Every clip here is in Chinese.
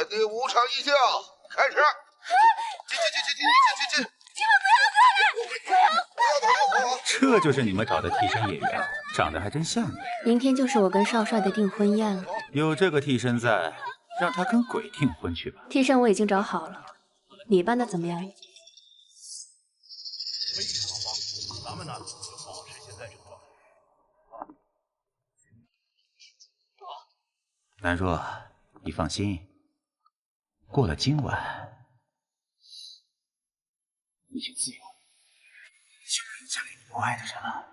第5场议竞开始。进！这就是你们找的替身演员，长得还真像你。明天就是我跟少帅的订婚宴了。有这个替身在，让他跟鬼订婚去吧。替身我已经找好了，你办的怎么样？非常棒，咱们呢就保持现在这个状态。南若，你放心，过了今晚，你就自由，就可以嫁给你不爱的人了。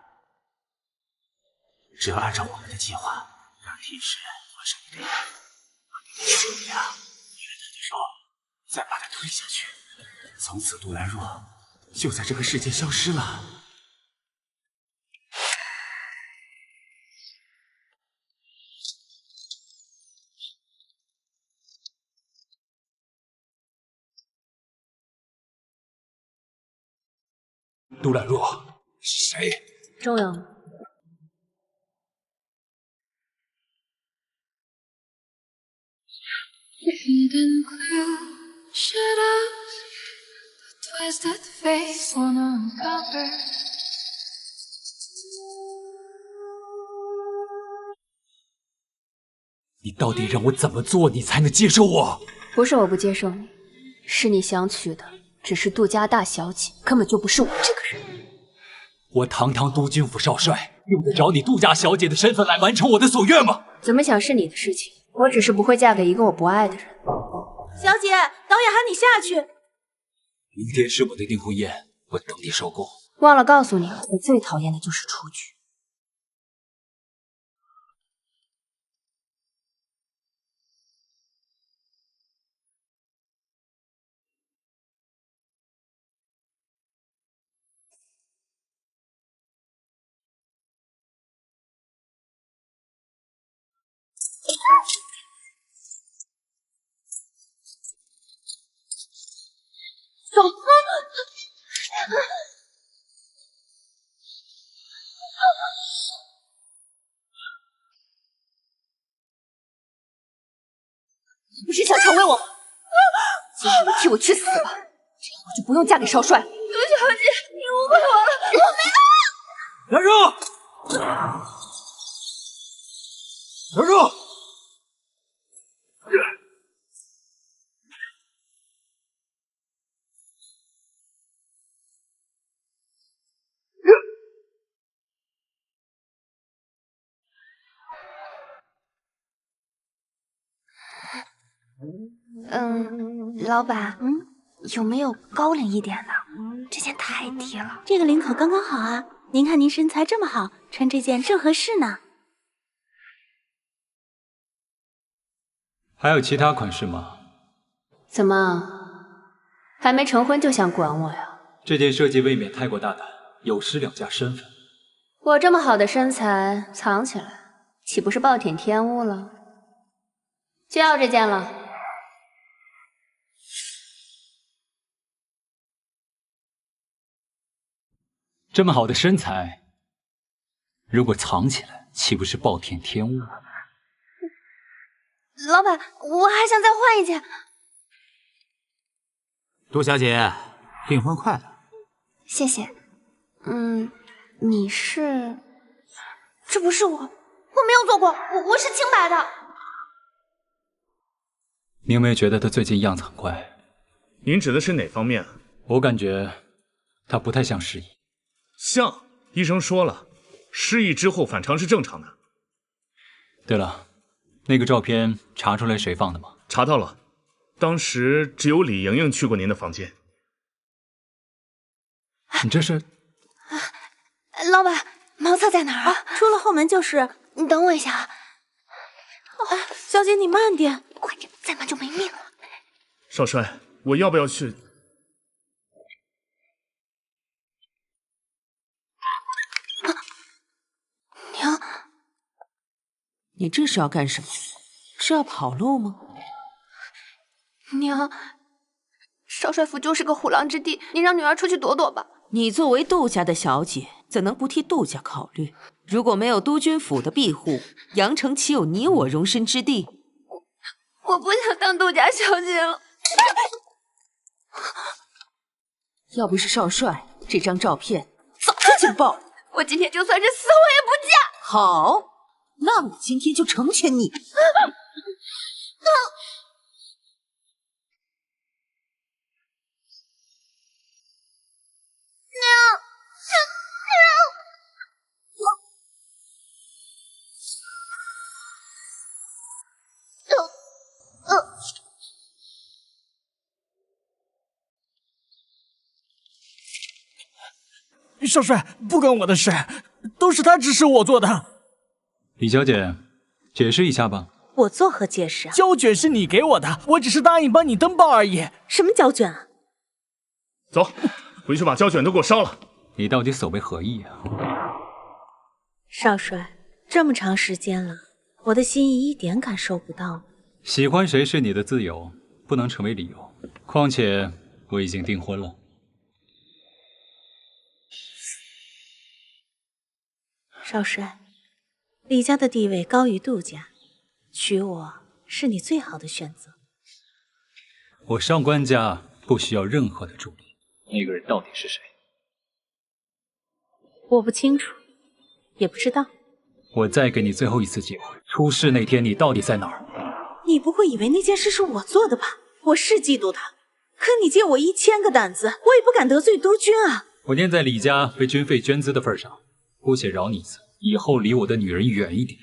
只要按照我们的计划，让替身换上你的眼，把你的血量越来越弱，再把他推下去，从此杜兰若就在这个世界消失了。杜兰若是谁？周阳。你到底让我怎么做，你才能接受我？不是我不接受你，是你想娶的只是杜家大小姐，根本就不是我这个人。我堂堂督军府少帅，用得着你杜家小姐的身份来完成我的所愿吗？怎么想是你的事情，我只是不会嫁给一个我不爱的人。小姐，导演喊你下去。明天是我的订婚宴，我等你收工。忘了告诉你，我最讨厌的就是出局。走！你不是想成为我吗？今天你替我去死吧，这样我就不用嫁给少帅。刘小姐，你误会我了，我没有。兰若，兰若。老板，有没有高领一点的？这件太低了。这个领口刚刚好啊，您看您身材这么好，穿这件正合适呢。还有其他款式吗？怎么，还没成婚就想管我呀？这件设计未免太过大胆，有失两家身份。我这么好的身材藏起来，岂不是暴殄天物了？就要这件了。这么好的身材，如果藏起来，岂不是暴殄天物？老板，我还想再换一件。杜小姐，订婚快乐。谢谢。你是？这不是我没有做过，我是清白的。你有没有觉得他最近样子很怪？您指的是哪方面？我感觉他不太像失忆。像，医生说了，失忆之后反常是正常的。对了，那个照片查出来谁放的吗？查到了，当时只有李莹莹去过您的房间。你这是？老板，茅厕在哪儿啊？出了后门就是。你等我一下啊。小姐你慢点，快点，再慢就没命了。少帅，我要不要去？娘，你这是要干什么？是要跑路吗？娘，少帅府就是个虎狼之地，你让女儿出去躲躲吧。你作为杜家的小姐，怎能不替杜家考虑？如果没有督军府的庇护，阳城岂有你我容身之地？我不想当上杜家小姐了。要不是少帅，这张照片早就惊爆了。我今天就算是死，我也不嫁。好，那我今天就成全你。少帅，不关我的事，都是他指使我做的。李小姐，解释一下吧。我作何解释啊？胶卷是你给我的，我只是答应帮你登报而已。什么胶卷啊？走，回去把胶卷都给我烧了。你到底所为何意啊？少帅，这么长时间了，我的心意一点感受不到。喜欢谁是你的自由，不能成为理由。况且我已经订婚了。少帅，李家的地位高于杜家，娶我是你最好的选择。我上官家不需要任何的助力。那个人到底是谁？我不清楚，也不知道。我再给你最后一次机会，出事那天你到底在哪儿？你不会以为那件事是我做的吧？我是嫉妒他，可你借我1000个胆子，我也不敢得罪督军啊。我念在李家为军费捐资的份上，姑且饶你一次，以后离我的女人远一点。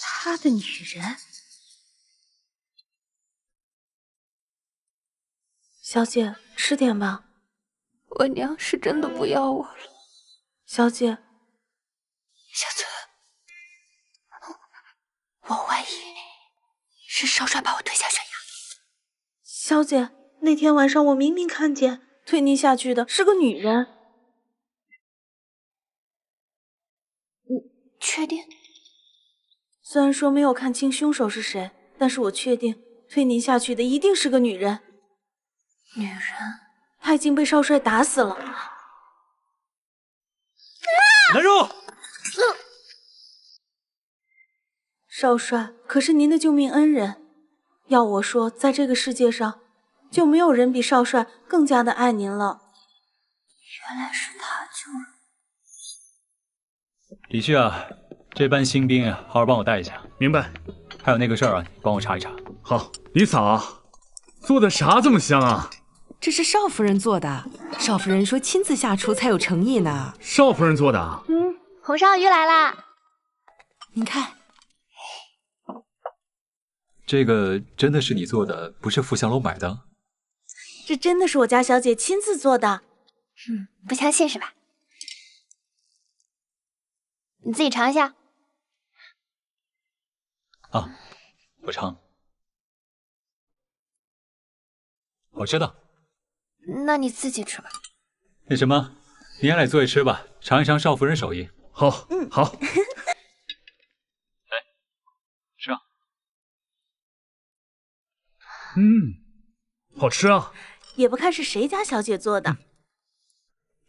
他的女人？小姐，吃点吧。我娘是真的不要我了。小姐，小翠，我怀疑是少帅把我推下悬崖。小姐，那天晚上我明明看见推您下去的是个女人。你确定？虽然说没有看清凶手是谁，但是我确定推您下去的一定是个女人。女人？她已经被少帅打死了。南入！少帅可是您的救命恩人，要我说，在这个世界上，就没有人比少帅更加的爱您了。原来是他救了。李旭啊，这班新兵啊，好好帮我带一下。明白。还有那个事儿啊，帮我查一查。好，李嫂，做的啥这么香啊？这是少夫人做的，少夫人说亲自下厨才有诚意呢。少夫人做的啊？红烧鱼来啦！您看，这个真的是你做的，不是福祥楼买的？这真的是我家小姐亲自做的。不相信是吧？你自己尝一下。啊，我尝。好吃的。那你自己吃吧。那什么，你也来做一吃吧，尝一尝少夫人手艺。好，好。来，吃啊。好吃啊。也不看是谁家小姐做的。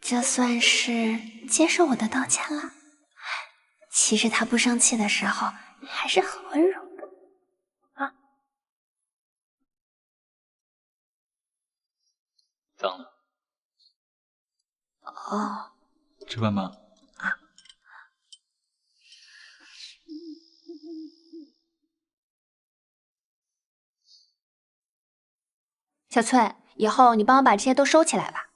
这算是接受我的道歉了。其实他不生气的时候还是很温柔的啊。脏了。哦。吃饭吧。啊。小翠，以后你帮我把这些都收起来吧。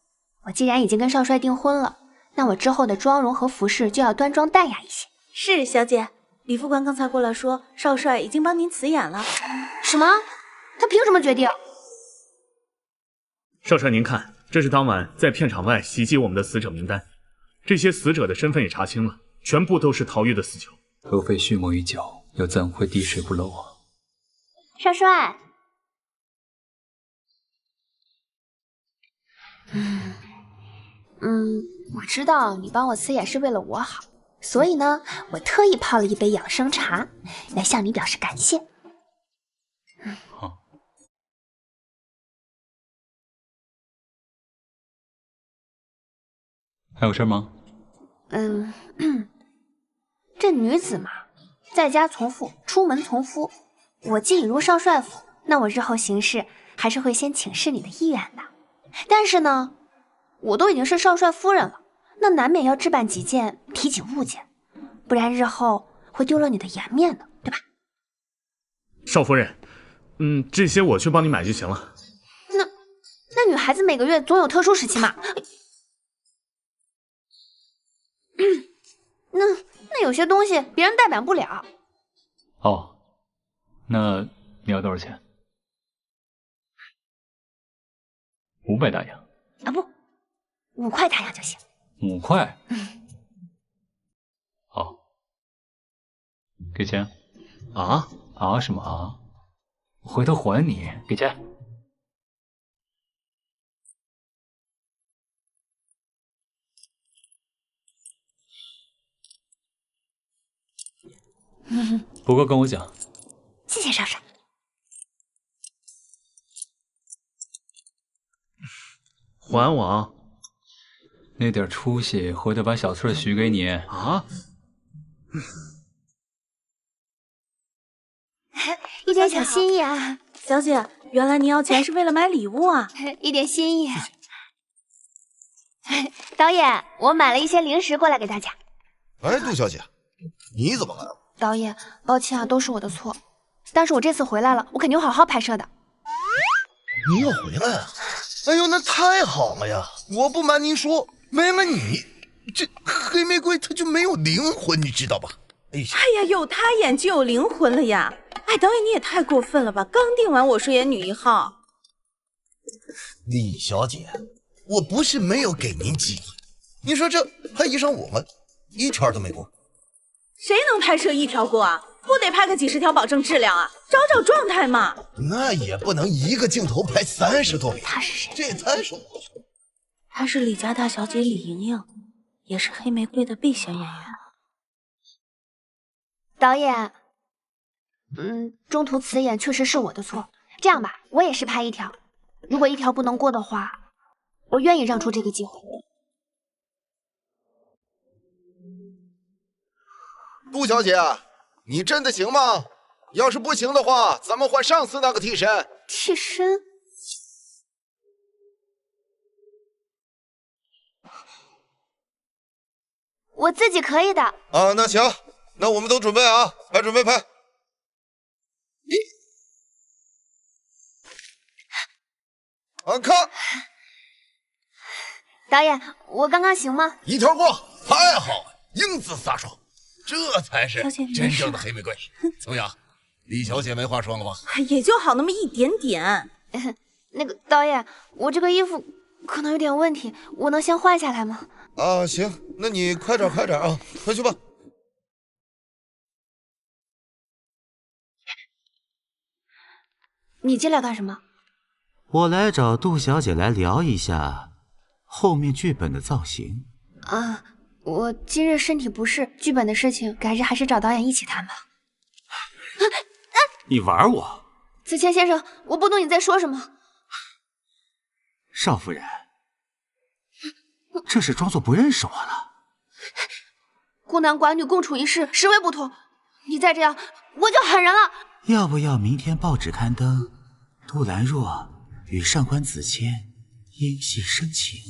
我既然已经跟少帅订婚了，那我之后的妆容和服饰就要端庄淡雅一些。是，小姐。李副官刚才过来说，少帅已经帮您辞演了。什么？他凭什么决定？少帅，您看，这是当晚在片场外袭击我们的死者名单，这些死者的身份也查清了，全部都是陶玉的死囚。都非蓄谋已久，又怎会滴水不漏啊？少帅。我知道你帮我辞演是为了我好，所以呢，我特意泡了一杯养生茶，来向你表示感谢。好。还有事吗？这女子嘛，在家从妇，出门从夫，我既已入少帅府，那我日后行事还是会先请示你的意愿的。但是呢，我都已经是少帅夫人了，那难免要置办几件提己物件，不然日后会丢了你的颜面的，对吧？少夫人，这些我去帮你买就行了。那女孩子每个月总有特殊时期嘛。那有些东西别人代办不了。哦，那你要多少钱？500大洋。啊不，5块大洋就行。5块？好，给钱。啊什么啊？我回头还你，给钱。不过跟我讲。谢谢少帅。还我那点出息，回头把小翠许给你啊！一点小心意啊，小姐，原来你要钱是为了买礼物啊！一点心意。导演，我买了一些零食过来给大家。哎，杜小姐，你怎么来了？导演，抱歉啊，都是我的错。但是我这次回来了，我肯定会好好拍摄的。你要回来啊？哎呦，那太好了呀！我不瞒您说，没了你，这黑玫瑰它就没有灵魂，你知道吧？哎呀，有他演就有灵魂了呀！哎，导演你也太过分了吧！刚定完我说演女1号。李小姐，我不是没有给您机会，你说这拍一上午了，一条都没过。谁能拍摄一条过啊？不得拍个几10条保证质量啊？找状态嘛。那也不能一个镜头拍30多遍。他是谁？这也太说不过去了。她是李家大小姐李莹莹，也是黑玫瑰的备选演员。导演，中途辞演确实是我的错。这样吧，我也是拍1条，如果1条不能过的话，我愿意让出这个机会。杜小姐，你真的行吗？要是不行的话，咱们换上次那个替身。替身？我自己可以的。啊，那行，那我们都准备啊，准备拍。看。导演，我刚刚行吗？1条过，太好了，英姿飒爽。这才是真正的黑玫瑰，怎么样？李小姐没话说了吧？也就好那么一点点。那个导演，我这个衣服可能有点问题，我能先换下来吗？啊，行，那你快点啊，快去吧。你进来干什么？我来找杜小姐来聊一下后面剧本的造型。啊。我今日身体不适，剧本的事情改日还是找导演一起谈吧。你玩我？子谦先生，我不懂你在说什么。少夫人，这是装作不认识我了。孤男寡女共处一室，实为不妥。你再这样，我就喊人了。要不要明天报纸刊登杜兰若与上官子谦因戏生情？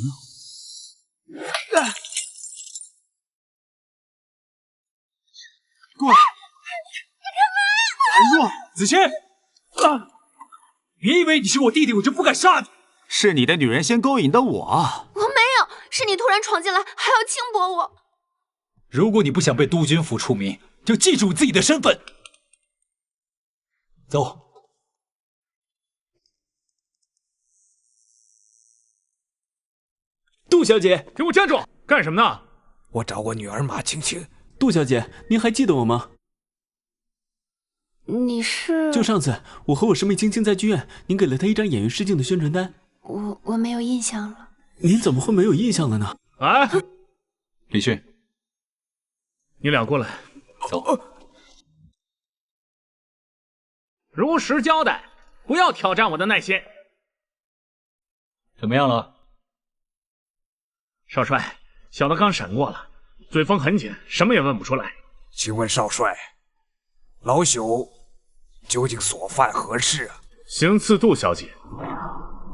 过来！兰若，子谦，别以为你是我弟弟，我就不敢杀你。是你的女人先勾引的我。我没有，是你突然闯进来，还要轻薄我。如果你不想被督军府除名，就记住自己的身份。走。杜小姐，给我站住！干什么呢？我找我女儿马青青。杜小姐，您还记得我吗？你是？就上次我和我师妹青青在剧院，您给了她一张演员试镜的宣传单。我没有印象了。您怎么会没有印象了呢？哎，李迅，你俩过来。走。如实交代，不要挑战我的耐心。怎么样了？少帅，小的刚审过了，嘴风很紧，什么也问不出来。请问少帅，老朽究竟所犯何事啊？行刺杜小姐，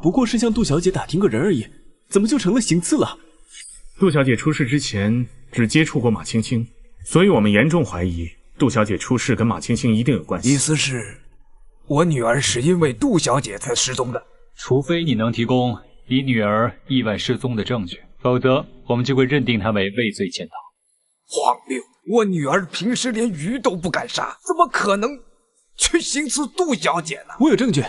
不过是向杜小姐打听个人而已，怎么就成了行刺了？杜小姐出事之前只接触过马青青，所以我们严重怀疑杜小姐出事跟马青青一定有关系。意思是，我女儿是因为杜小姐才失踪的？除非你能提供你女儿意外失踪的证据，否则我们就会认定她为畏罪潜逃。荒谬！我女儿平时连鱼都不敢杀，怎么可能去行刺杜小姐呢？我有证据，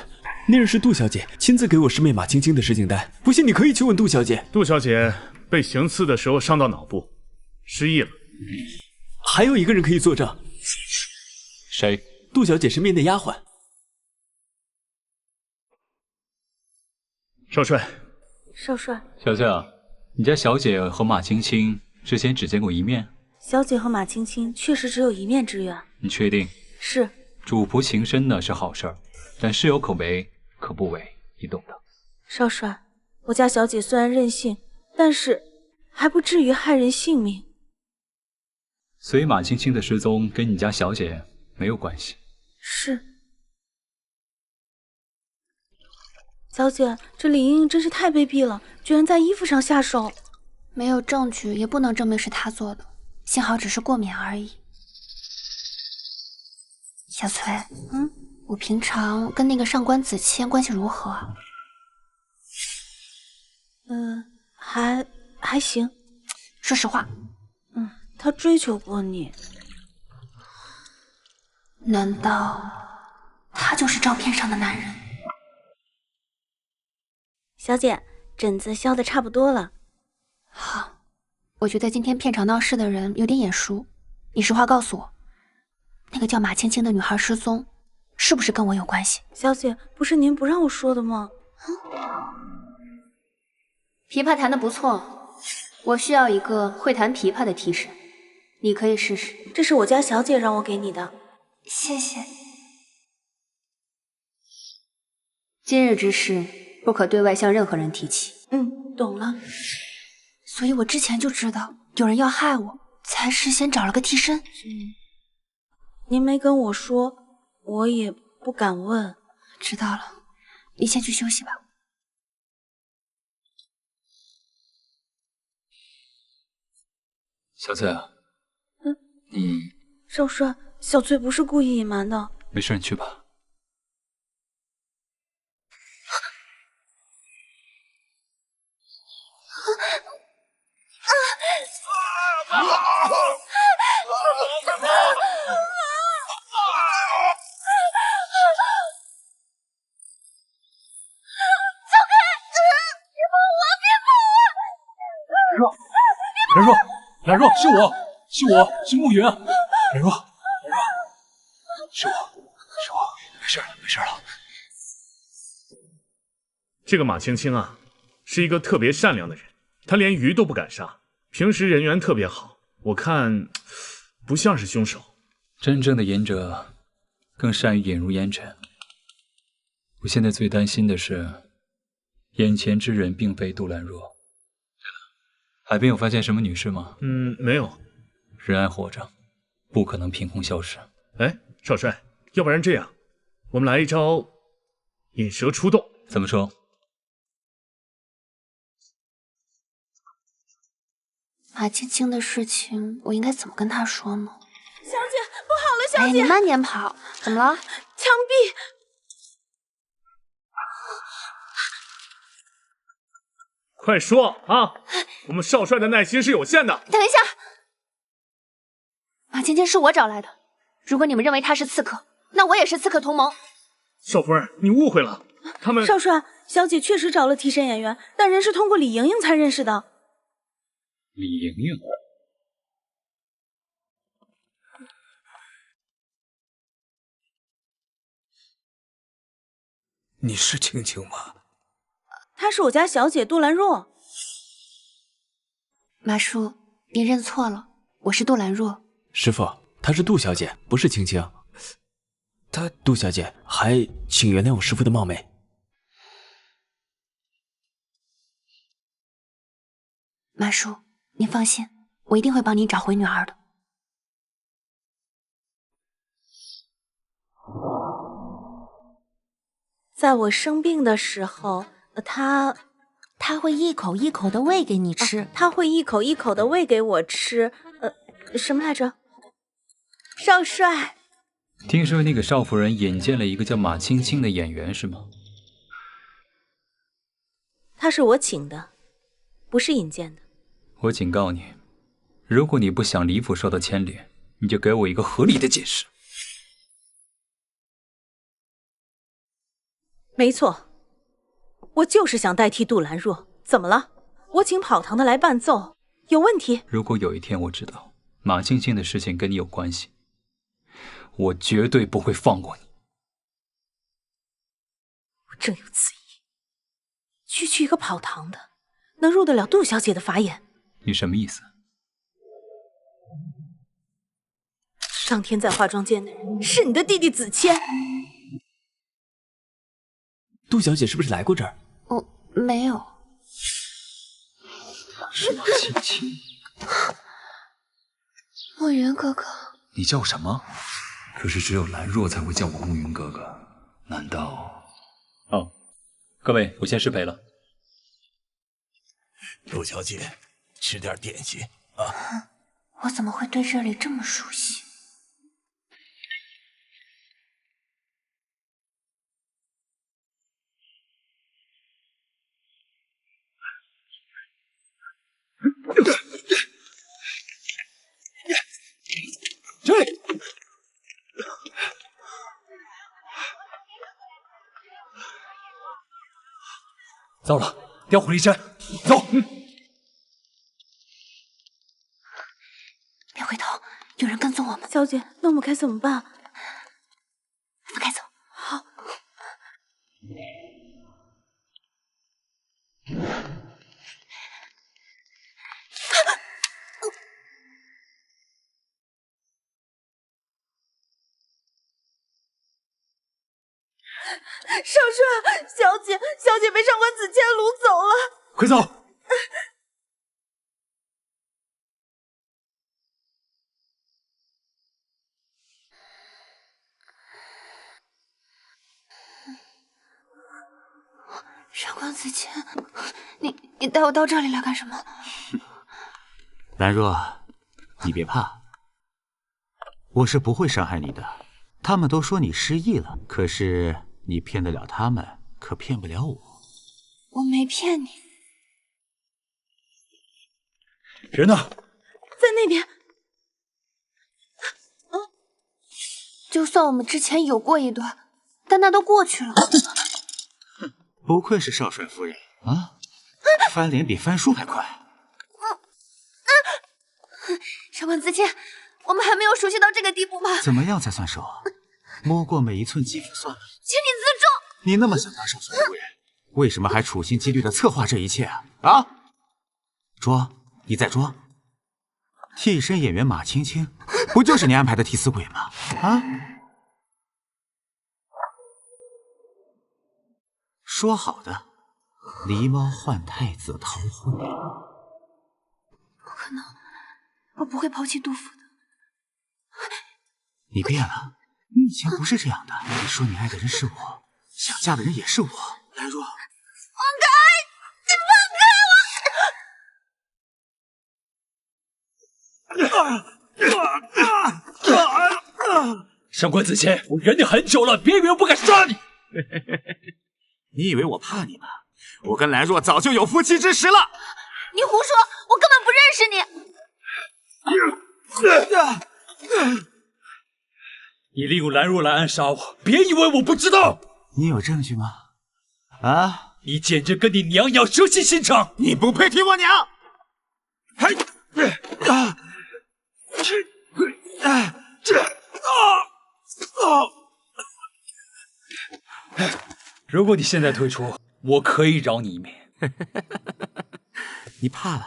那日是杜小姐亲自给我师妹马青青的实景单，不信你可以去问杜小姐。杜小姐被行刺的时候伤到脑部，失忆了。还有一个人可以作证。谁？杜小姐身边的丫鬟。少帅，少帅，小姐啊，你家小姐和马青青之前只见过一面？小姐和马青青确实只有一面之缘。你确定？是。主仆情深呢是好事儿，但事有可为可不为，你懂的。少帅，我家小姐虽然任性，但是还不至于害人性命。所以马青青的失踪跟你家小姐没有关系。是。小姐，这李莹莹真是太卑鄙了，居然在衣服上下手。没有证据也不能证明是她做的，幸好只是过敏而已。小翠，我平常跟那个上官子谦关系如何啊？还行。说实话。他追求过你。难道他就是照片上的男人？小姐，疹子消得差不多了。好，我觉得今天片场闹事的人有点眼熟。你实话告诉我，那个叫马青青的女孩失踪，是不是跟我有关系？小姐，不是您不让我说的吗？琵琶弹得不错，我需要一个会弹琵琶的替身，你可以试试。这是我家小姐让我给你的。谢谢。今日之事不可对外向任何人提起。懂了。所以我之前就知道有人要害我，才事先找了个替身。您没跟我说，我也不敢问。知道了，你先去休息吧。小翠啊，少帅，小翠不是故意隐瞒的。没事，你去吧。冉若，是慕云啊！冉若，是我，没事了。这个马青青啊，是一个特别善良的人，她连鱼都不敢杀，平时人缘特别好，我看不像是凶手。真正的隐者更善于隐入烟尘。我现在最担心的是，眼前之人并非杜兰若。海边有发现什么女士吗？没有。人爱活着，不可能凭空消失。哎，少帅，要不然这样，我们来一招引蛇出洞。怎么说？马青青的事情，我应该怎么跟她说呢？小姐，不好了，小姐！你慢点跑，怎么了？枪毙！快说啊！我们少帅的耐心是有限的。等一下，马青青是我找来的。如果你们认为他是刺客，那我也是刺客同盟。少夫人，你误会了，他们……少帅，小姐确实找了替身演员，但人是通过李莹莹才认识的。李莹莹，你是青青吗？她是我家小姐杜兰若。马叔，您认错了，我是杜兰若。师傅，她是杜小姐，不是青青。杜小姐，还请原谅我师傅的冒昧。马叔，您放心，我一定会帮您找回女儿的。在我生病的时候，他会一口一口的喂给你吃。他会一口一口的喂给我吃。什么来着？少帅，听说那个少夫人引荐了一个叫马青青的演员，是吗？他是我请的，不是引荐的。我警告你，如果你不想李府受到牵连，你就给我一个合理的解释。没错，我就是想代替杜兰若。怎么了？我请跑堂的来伴奏，有问题？如果有一天我知道马青青的事情跟你有关系，我绝对不会放过你。我正有此意，区区一个跑堂的，能入得了杜小姐的法眼？你什么意思？上天在化妆间的人是你的弟弟子谦。杜小姐是不是来过这儿？哦，没有。是马青青。慕云哥哥，你叫什么？可是只有兰若才会叫我慕云哥哥，难道？哦，各位，我先失陪了。陆小姐，吃点点心啊。我怎么会对这里这么熟悉？这里。糟了，调虎离山，走！别回头，有人跟踪我们。小姐，那我们该怎么办？分开走。好。少帅，小姐被上官子谦掳走了，快走！上官子谦，你带我到这里来干什么？兰若，你别怕，我是不会伤害你的。他们都说你失忆了，可是你骗得了他们，可骗不了我。我没骗你。人呢？在那边。就算我们之前有过一段，但那都过去了。不愧是少帅夫人啊，翻脸比翻书还快。上官子谦，我们还没有熟悉到这个地步吧？怎么样才算熟？摸过每一寸肌肤算了。请你自重。你那么想当少帅夫人，为什么还处心积虑的策划这一切啊？啊！装，你在装？替身演员马青青，不就是你安排的替死鬼吗？啊！说好的，狸猫换太子逃婚。不可能，我不会抛弃杜甫的。你变了，你以前不是这样的。你说你爱的人是我，想嫁的人也是我。兰若，放开！你放开我！上官子谦，我忍你很久了，别以为我不敢杀你。你以为我怕你吗？我跟兰若早就有夫妻之实了。你胡说，我根本不认识你。你利用兰若来暗杀我，别以为我不知道。你有证据吗？啊！你简直跟你娘一样蛇蝎心肠。你不配提我娘！如果你现在退出，我可以饶你一命。你怕了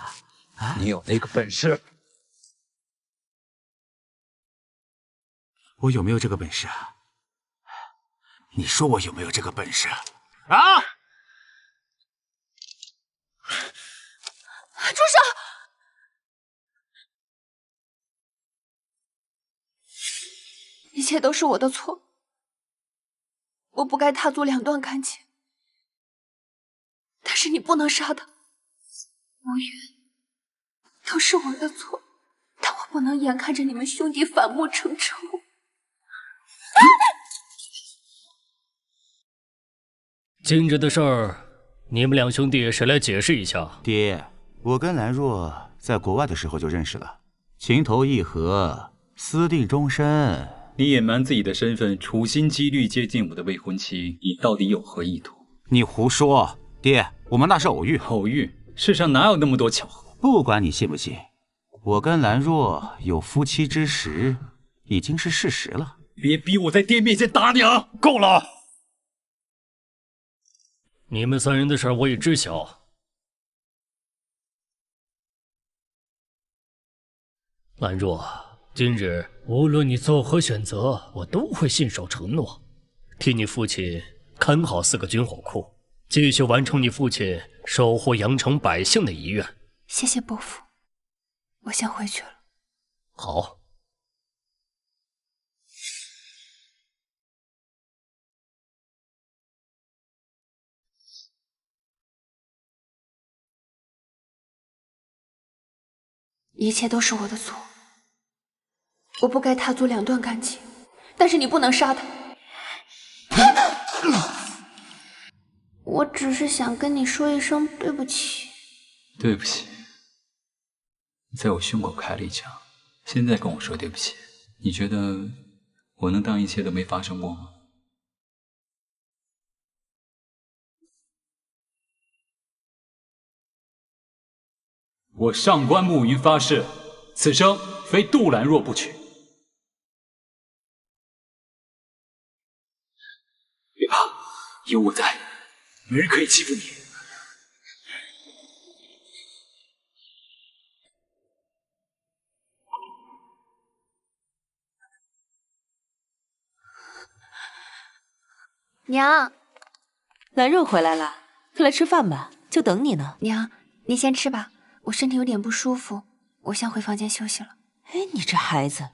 啊？你有那个本事？我有没有这个本事啊？你说我有没有这个本事啊？住手！一切都是我的错，我不该踏足两段感情，但是你不能杀他。无缘，都是我的错，但我不能眼看着你们兄弟反目成仇。今日的事儿，你们两兄弟谁来解释一下？爹，我跟兰若在国外的时候就认识了，情投意合，私定终身。你隐瞒自己的身份，处心积虑接近我的未婚妻，你到底有何意图？你胡说，爹，我们那是偶遇。偶遇？世上哪有那么多巧合？不管你信不信，我跟兰若有夫妻之实，已经是事实了。别逼我在爹面前打你啊！够了！你们三人的事我已知晓。兰若，今日无论你作何选择，我都会信守承诺，替你父亲看好4个军火库，继续完成你父亲守护阳城百姓的遗愿。谢谢伯父，我先回去了。好。一切都是我的错，我不该踏足两段感情，但是你不能杀他。我只是想跟你说一声对不起。对不起，你在我胸口开了一枪，现在跟我说对不起，你觉得我能当一切都没发生过吗？我上官暮云发誓，此生非杜兰若不娶。别怕，有我在，没人可以欺负你。娘，兰若回来了，快来吃饭吧，就等你呢。娘，你先吃吧，我身体有点不舒服，我先回房间休息了。哎，你这孩子。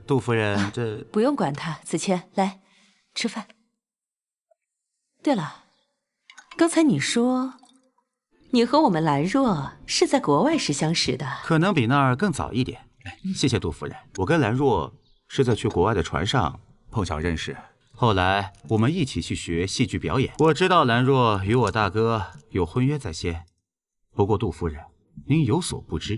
杜夫人，这不用管他。子谦，来吃饭。对了，刚才你说你和我们兰若是在国外时相识的，可能比那儿更早一点。谢谢杜夫人，我跟兰若是在去国外的船上碰巧认识，后来我们一起去学戏剧表演。我知道兰若与我大哥有婚约在先，不过杜夫人，您有所不知，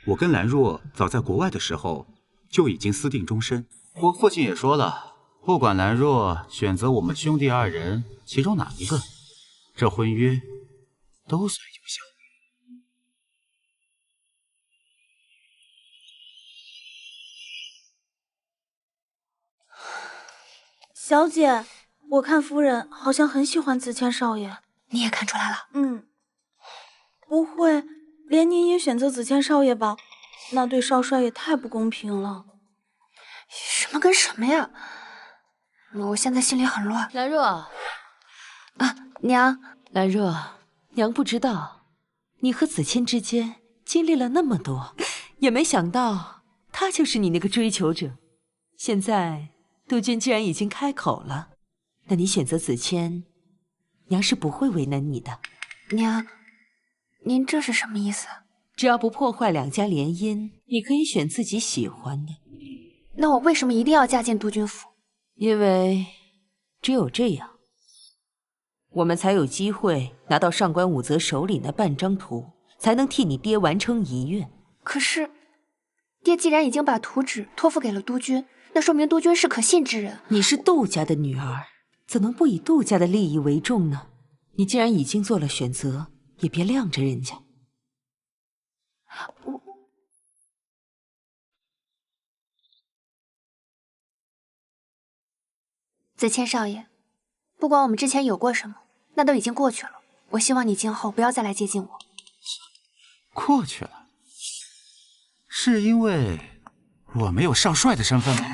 我跟兰若早在国外的时候就已经私定终身。我父亲也说了，不管兰若选择我们兄弟二人其中哪一个，这婚约都算有效。小姐，我看夫人好像很喜欢子谦少爷。你也看出来了？不会，连您也选择子谦少爷吧？那对少帅也太不公平了。什么跟什么呀？我现在心里很乱。兰若，娘。兰若，娘不知道，你和子谦之间经历了那么多，也没想到他就是你那个追求者。现在杜鹃既然已经开口了，那你选择子谦，娘是不会为难你的。娘，您这是什么意思？只要不破坏两家联姻，你可以选自己喜欢的。那我为什么一定要嫁进督军府？因为只有这样，我们才有机会拿到上官武则手里那半张图，才能替你爹完成遗愿。可是，爹既然已经把图纸托付给了督军，那说明督军是可信之人。你是杜家的女儿，怎能不以杜家的利益为重呢？你既然已经做了选择，也别晾着人家。子谦少爷，不管我们之前有过什么，那都已经过去了。我希望你今后不要再来接近我。过去了，是因为我没有少帅的身份吗？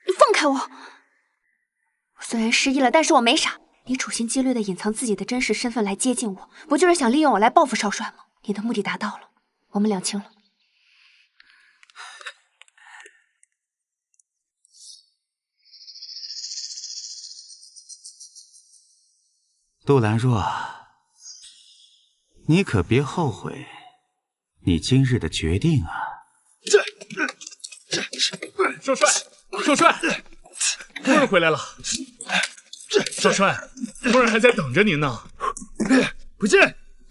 你放开我！我虽然失忆了，但是我没傻。你处心积虑的隐藏自己的真实身份来接近我，不就是想利用我来报复少帅吗？你的目的达到了，我们两清了。杜兰若，你可别后悔你今日的决定啊！少帅，少帅，夫人回来了。少帅，夫人还在等着您呢。不进。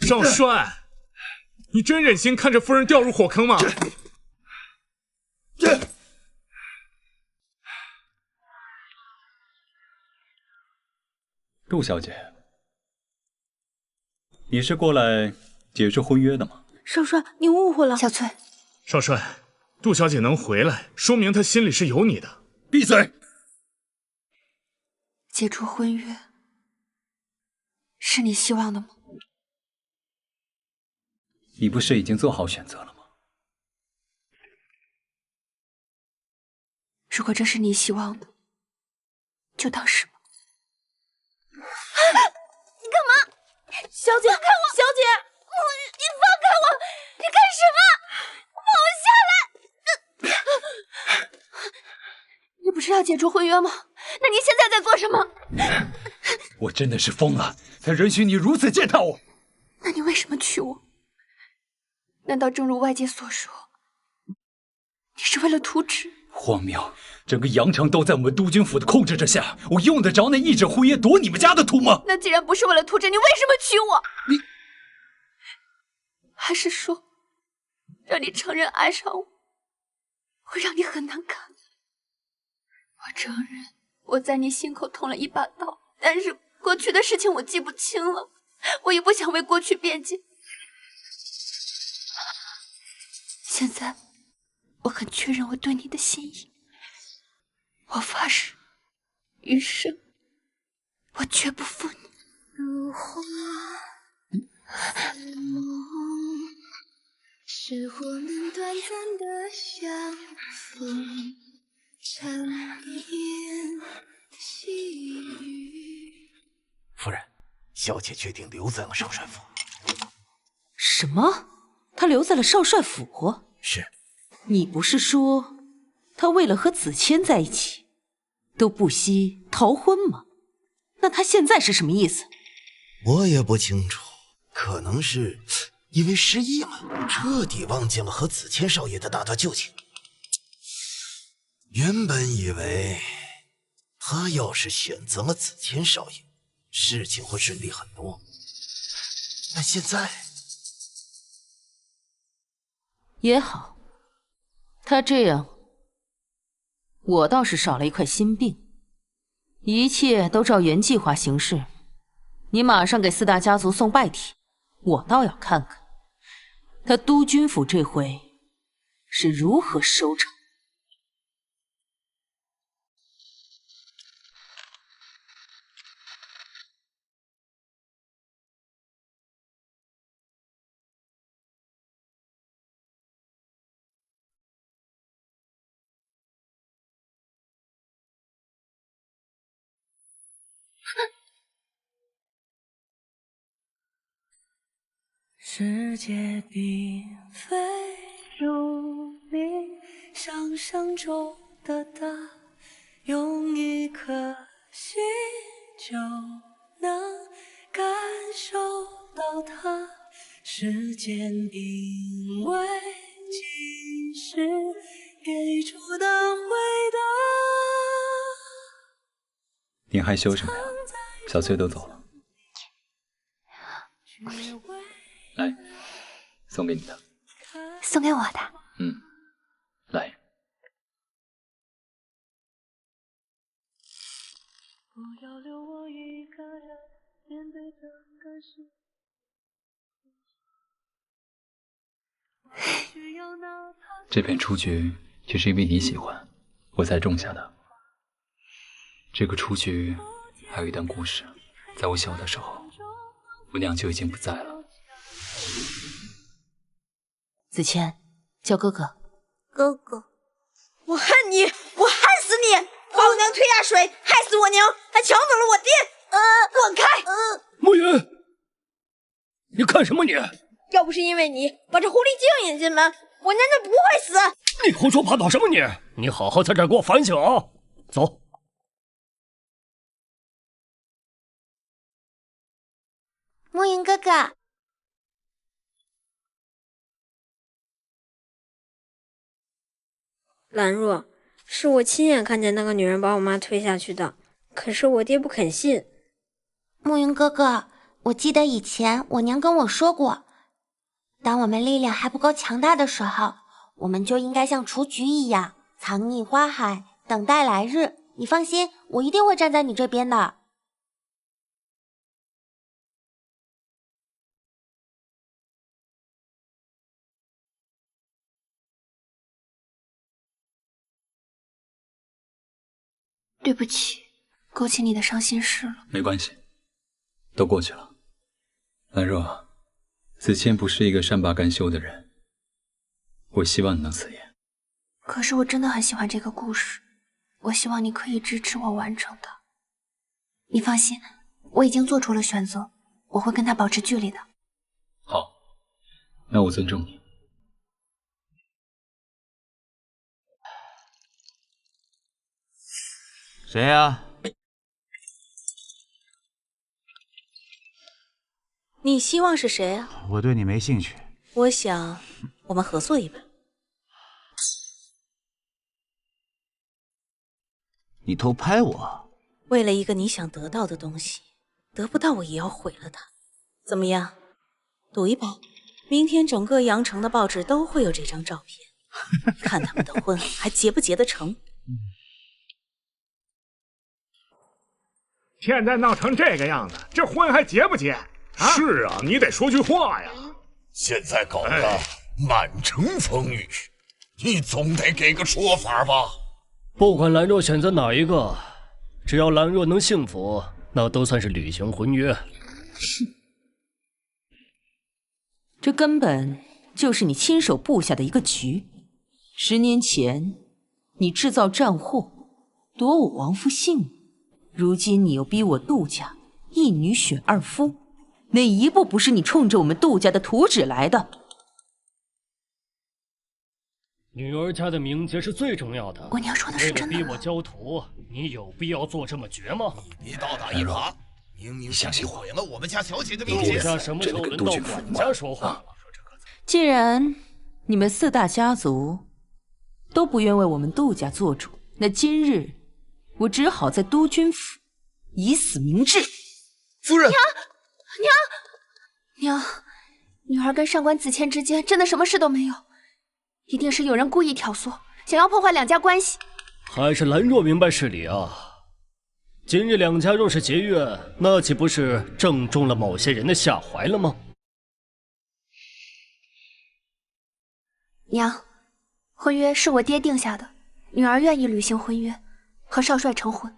少帅，你真忍心看着夫人掉入火坑吗？杜小姐，你是过来解除婚约的吗？少帅，你误会了。小翠，少帅，杜小姐能回来，说明她心里是有你的。闭嘴！解除婚约是你希望的吗？你不是已经做好选择了吗？如果这是你希望的，就当是吧。你干嘛？小姐，放开我！小姐，你放开我！你干什么？放我下来！你不是要解除婚约吗？那你现在在做什么？我真的是疯了，才允许你如此践踏我。那你为什么娶我？难道正如外界所说，你是为了图纸？荒谬！整个阳城都在我们督军府的控制之下，我用得着那一纸婚约夺你们家的图吗？那既然不是为了图纸，你为什么娶我？你还是说，让你承认爱上我，会让你很难堪？我承认我在你心口捅了一把刀，但是过去的事情我记不清了，我也不想为过去辩解。现在我很确认我对你的心意，我发誓余生我绝不负你。如花似梦，是我们短暂的相逢，缠绵细雨。夫人，小姐决定留在了少帅府。什么？他留在了少帅府？是。你不是说他为了和子谦在一起，都不惜逃婚吗？那他现在是什么意思？我也不清楚，可能是因为失忆了，彻底忘记了和子谦少爷的大大旧情。原本以为他要是选择了子谦少爷，事情会顺利很多，但现在也好，他这样，我倒是少了一块心病。一切都照原计划行事，你马上给四大家族送拜帖，我倒要看看他督军府这回是如何收场。世界并非如你想象中的大，用一颗心就能感受到它。时间因为及时给出的回答。你害羞什么呀？小翠都走了。来，送给你的。送给我的。来。不要留我一个人面对这个世界。这片雏菊就是因为你喜欢，我才种下的。这个雏菊还有一段故事，在我小的时候，我娘就已经不在了。子谦，叫哥哥。哥哥，我恨你，我恨死你！把我娘推下水，害死我娘，还抢走了我爹！滚开！慕云，你干什么你？要不是因为你把这狐狸精引进门，我娘就不会死。你胡说八道什么你？你好好在这儿给我反省啊！走。暮云哥哥，兰若，是我亲眼看见那个女人把我妈推下去的，可是我爹不肯信。暮云哥哥，我记得以前我娘跟我说过，当我们力量还不够强大的时候，我们就应该像雏菊一样藏匿花海，等待来日。你放心，我一定会站在你这边的。对不起，勾起你的伤心事了。没关系，都过去了。兰若，子谦不是一个善罢甘休的人，我希望你能辞言。可是我真的很喜欢这个故事，我希望你可以支持我完成它。你放心，我已经做出了选择，我会跟他保持距离的。好，那我尊重你。谁呀？你希望是谁啊？我对你没兴趣。我想我们合作一把。你偷拍我？为了一个你想得到的东西，得不到我也要毁了它。怎么样？赌一把？明天整个阳城的报纸都会有这张照片，看他们的婚还结不结得成。现在闹成这个样子，这婚还结不结？是啊，你得说句话呀。现在搞得满城风雨，你总得给个说法吧？不管兰若选择哪一个，只要兰若能幸福，那都算是履行婚约。这根本就是你亲手布下的一个局。10年前，你制造战祸，夺我王夫性命。如今你又逼我杜家一女选二夫，哪一步不是你冲着我们杜家的图纸来的？女儿家的名节是最重要的。我娘说的是真的。为了逼我交图，你有必要做这么绝吗？别倒打一耙，明明是你毁了我们家小姐的名节。杜家什么时候轮到管家说话了？既然你们4大家族都不愿为我们杜家做主，那今日我只好在督军府以死明志。夫人，娘，女儿跟上官子谦之间真的什么事都没有，一定是有人故意挑唆，想要破坏两家关系。还是兰若明白事理啊！今日两家若是结怨，那岂不是正中了某些人的下怀了吗？娘，婚约是我爹定下的，女儿愿意履行婚约，和少帅成婚。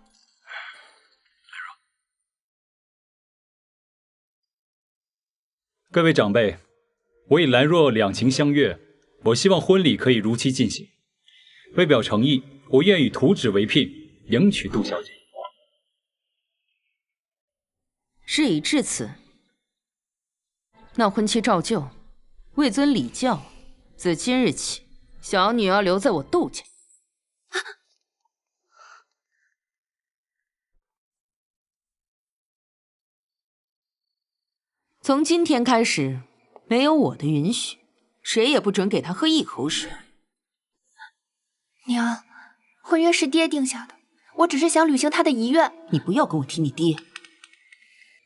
各位长辈，我与兰若两情相悦，我希望婚礼可以如期进行。为表诚意，我愿以图纸为聘，迎娶杜小姐。事已至此，那婚期照旧，为遵礼教，自今日起，小女儿留在我杜家。从今天开始，没有我的允许，谁也不准给她喝一口水。娘，婚约是爹定下的，我只是想履行他的遗愿。你不要跟我提你爹。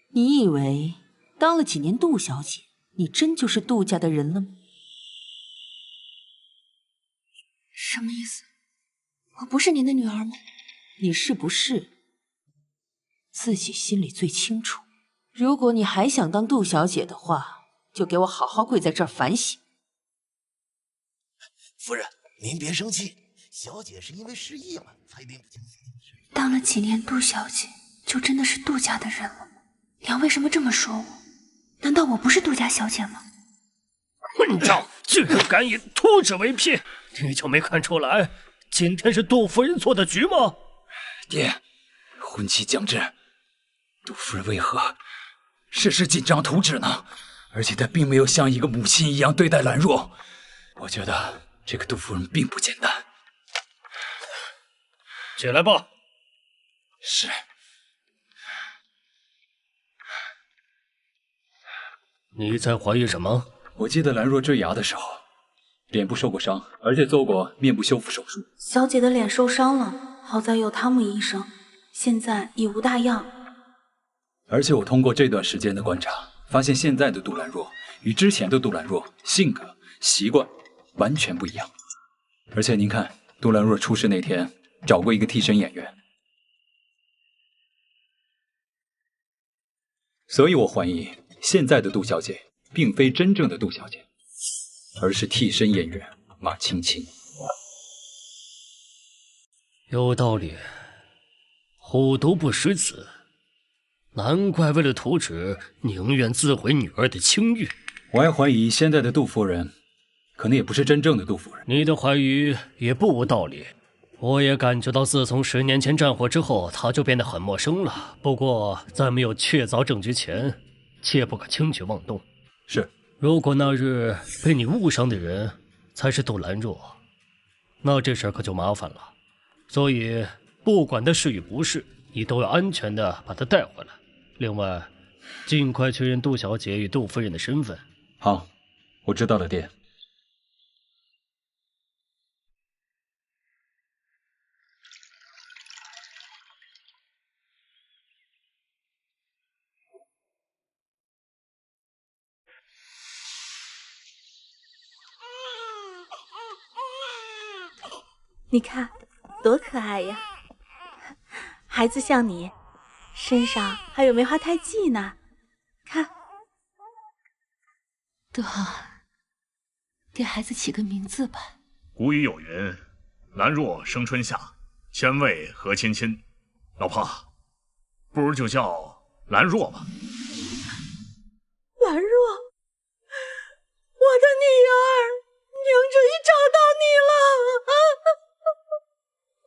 你以为当了几年杜小姐，你真就是杜家的人了吗？什么意思？我不是您的女儿吗？你是不是自己心里最清楚？如果你还想当杜小姐的话，就给我好好跪在这儿反省。夫人，您别生气，小姐是因为失忆了才拎不清。当了几年杜小姐，就真的是杜家的人了吗？娘为什么这么说我？难道我不是杜家小姐吗？混账！竟然敢以图纸为聘，你就没看出来今天是杜夫人做的局吗？爹，婚期将至，杜夫人为何事事紧张图纸呢？而且她并没有像一个母亲一样对待兰若，我觉得这个杜夫人并不简单。起来吧。是。你在怀疑什么？我记得兰若坠崖的时候，脸部受过伤，而且做过面部修复手术。小姐的脸受伤了，好在有汤姆医生，现在已无大恙。而且我通过这段时间的观察，发现现在的杜兰若与之前的杜兰若性格、习惯完全不一样。而且您看，杜兰若出事那天找过一个替身演员，所以我怀疑现在的杜小姐并非真正的杜小姐，而是替身演员马青青。有道理，虎毒不食子，难怪为了图纸宁愿自毁女儿的清誉。我还怀疑现在的杜夫人可能也不是真正的杜夫人。你的怀疑也不无道理，我也感觉到自从10年前战火之后，她就变得很陌生了。不过在没有确凿证据前，切不可轻举妄动。是，如果那日被你误伤的人才是杜兰若，那这事可就麻烦了。所以不管他是与不是，你都要安全的把他带回来。另外，尽快确认杜小姐与杜夫人的身份。好，我知道了，爹。你看，多可爱呀！孩子像你，身上还有梅花胎记呢。看，德，给孩子起个名字吧。古语有云：“兰若生春夏，千位和亲亲。”老婆，不如就叫兰若吧。兰若，我的女儿，娘终于找到你了！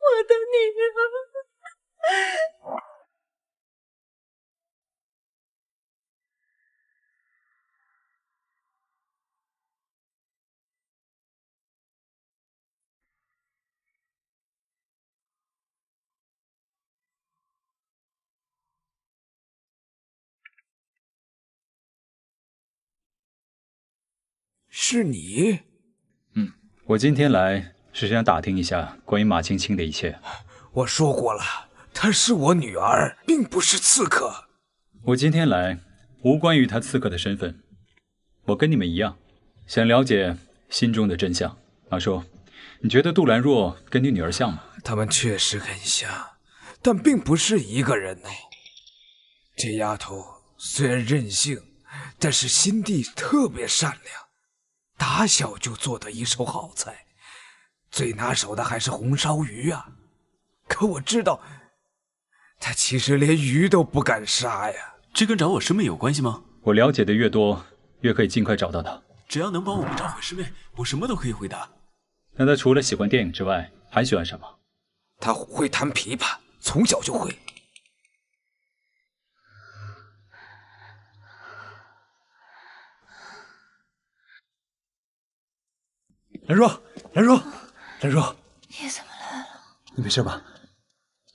我的女儿。是你？我今天来是想打听一下关于马青青的一切。我说过了，她是我女儿，并不是刺客。我今天来无关于她刺客的身份，我跟你们一样，想了解心中的真相。马叔，你觉得杜兰若跟你女儿像吗？他们确实很像，但并不是一个人呢。这丫头虽然任性，但是心地特别善良，打小就做得一手好菜，最拿手的还是红烧鱼啊。可我知道，她其实连鱼都不敢杀呀。这跟找我师妹有关系吗？我了解的越多，越可以尽快找到她。只要能帮我们找回师妹，我什么都可以回答。那她除了喜欢电影之外，还喜欢什么？她会弹琵琶，从小就会。兰若，兰若，兰若，你怎么来了？你没事吧？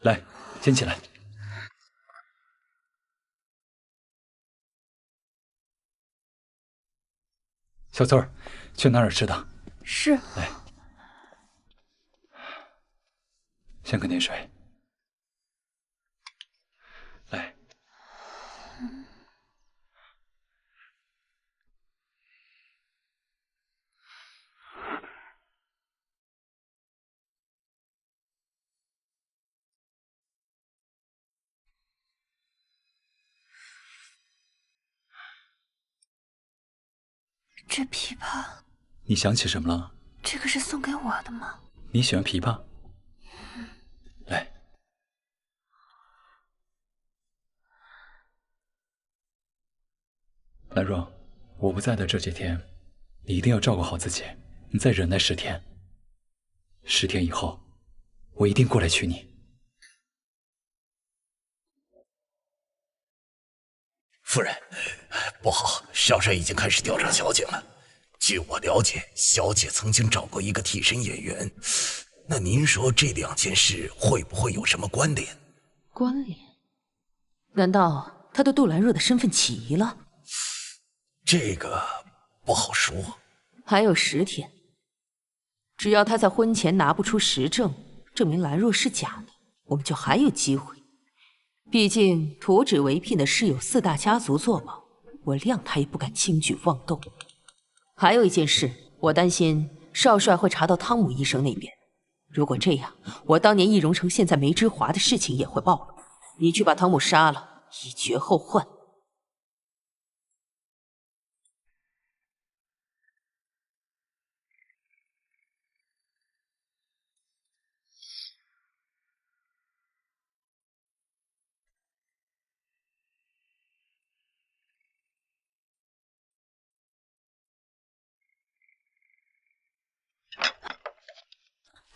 来，先起来。小翠儿，去拿点吃的。是。来，先喝点水。来。这琵琶，你想起什么了？这个是送给我的吗？你喜欢琵琶？来，兰若，我不在的这几天，你一定要照顾好自己。你再忍耐10天，10天以后，我一定过来娶你。夫人，不好，萧山已经开始调查小姐了。据我了解，小姐曾经找过一个替身演员。那您说这2件事会不会有什么关联？关联？难道他对杜兰若的身份起疑了？这个不好说。还有10天，只要他在婚前拿不出实证，证明兰若是假的，我们就还有机会。毕竟图纸为聘的是有4大家族做保，我谅他也不敢轻举妄动。还有一件事，我担心少帅会查到汤姆医生那边。如果这样，我当年易容城现在梅之华的事情也会暴露。你去把汤姆杀了，以绝后患。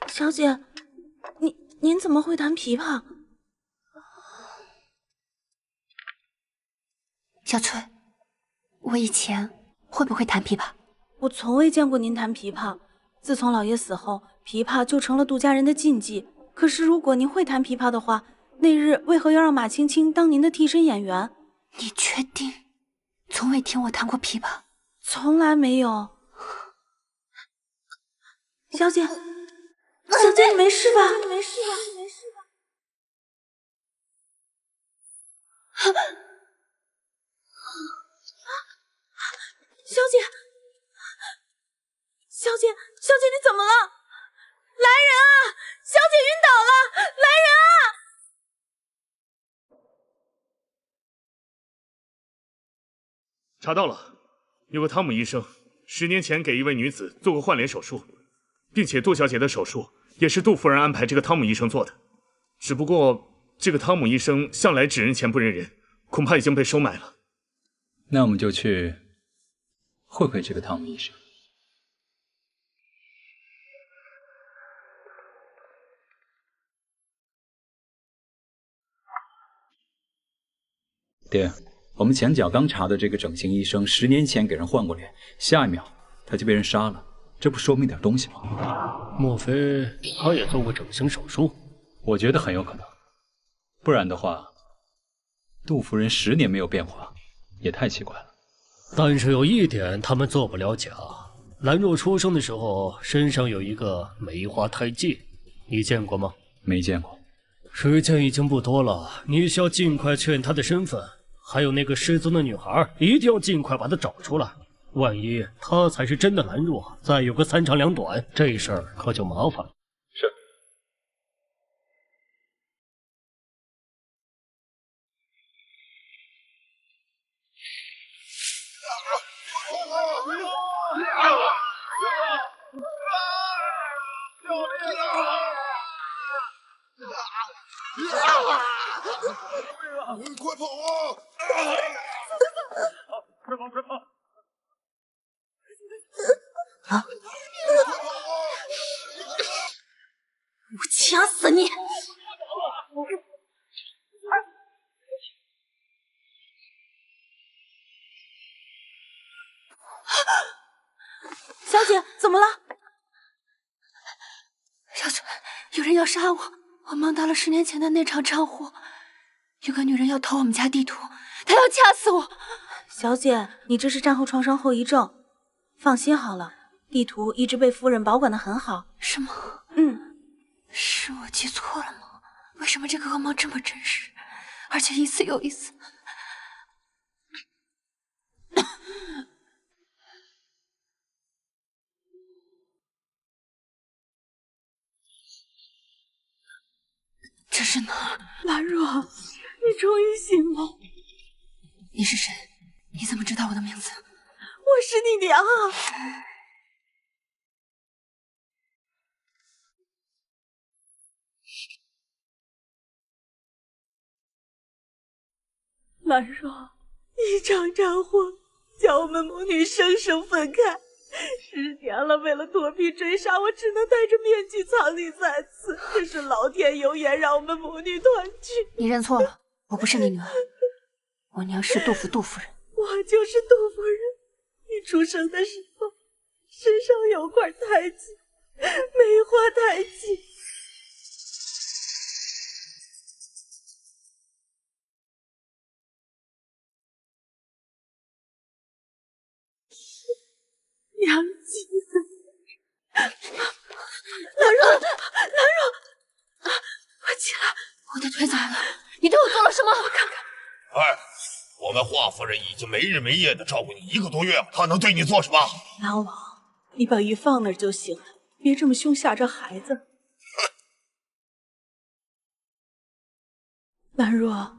小姐，您怎么会弹琵琶？小翠，我以前会不会弹琵琶？我从未见过您弹琵琶。自从老爷死后，琵琶就成了杜家人的禁忌。可是如果您会弹琵琶的话，那日为何要让马青青当您的替身演员？你确定？从未听我弹过琵琶？从来没有。小姐，小姐，你没事吧？你没事吧？没事吧？小姐，小姐，小姐，你怎么了？来人啊！小姐晕倒了！来人啊！查到了，有个汤姆医生10年前给一位女子做过换脸手术，并且杜小姐的手术也是杜夫人安排这个汤姆医生做的。只不过这个汤姆医生向来只认钱不认人，恐怕已经被收买了。那我们就去会会这个汤姆医生。爹，我们前脚刚查的这个整形医生10年前给人换过脸，下一秒他就被人杀了，这不说明点东西吗？莫非他也做过整形手术？我觉得很有可能，不然的话，杜夫人10年没有变化，也太奇怪了。但是有一点他们做不了假，兰若出生的时候身上有一个梅花胎记，你见过吗？没见过。时间已经不多了，你需要尽快确认她的身份，还有那个失踪的女孩，一定要尽快把她找出来。万一她才是真的兰若，再有个3长2短，这事儿可就麻烦了。是。快跑啊！快跑快跑！啊！我掐死你！小姐，怎么了？小翠，有人要杀我！我梦到了10年前的那场战祸，有个女人要偷我们家地图，她要掐死我。小姐，你这是战后创伤后遗症。放心好了，地图一直被夫人保管得很好。是吗？是我记错了吗？为什么这个噩梦这么真实，而且一次又一次？这是哪儿？兰若，你终于醒了。你是谁？你怎么知道我的名字？我是你娘啊！兰若，一场战祸将我们母女生生分开。10年了，为了躲避追杀，我只能戴着面具藏匿在此。可是老天有眼，让我们母女团聚。你认错了，我不是你女儿，我娘是杜夫人。我就是杜夫人。你出生的时候，身上有块胎记，梅花胎记。娘亲，兰若，快起来！我的腿咋了？你对我做了什么？我看看。哎，我们华夫人已经没日没夜的照顾你1个多月了，她能对你做什么？兰王，你把玉放那儿就行了，别这么凶吓着孩子。兰若，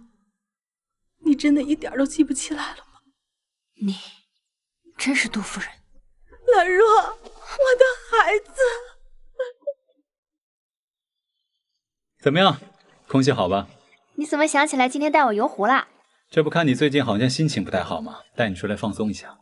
你真的一点都记不起来了吗？你真是杜夫人。兰若，我的孩子。怎么样，空气好吧？你怎么想起来今天带我游湖啦？这不看你最近好像心情不太好吗？带你出来放松一下。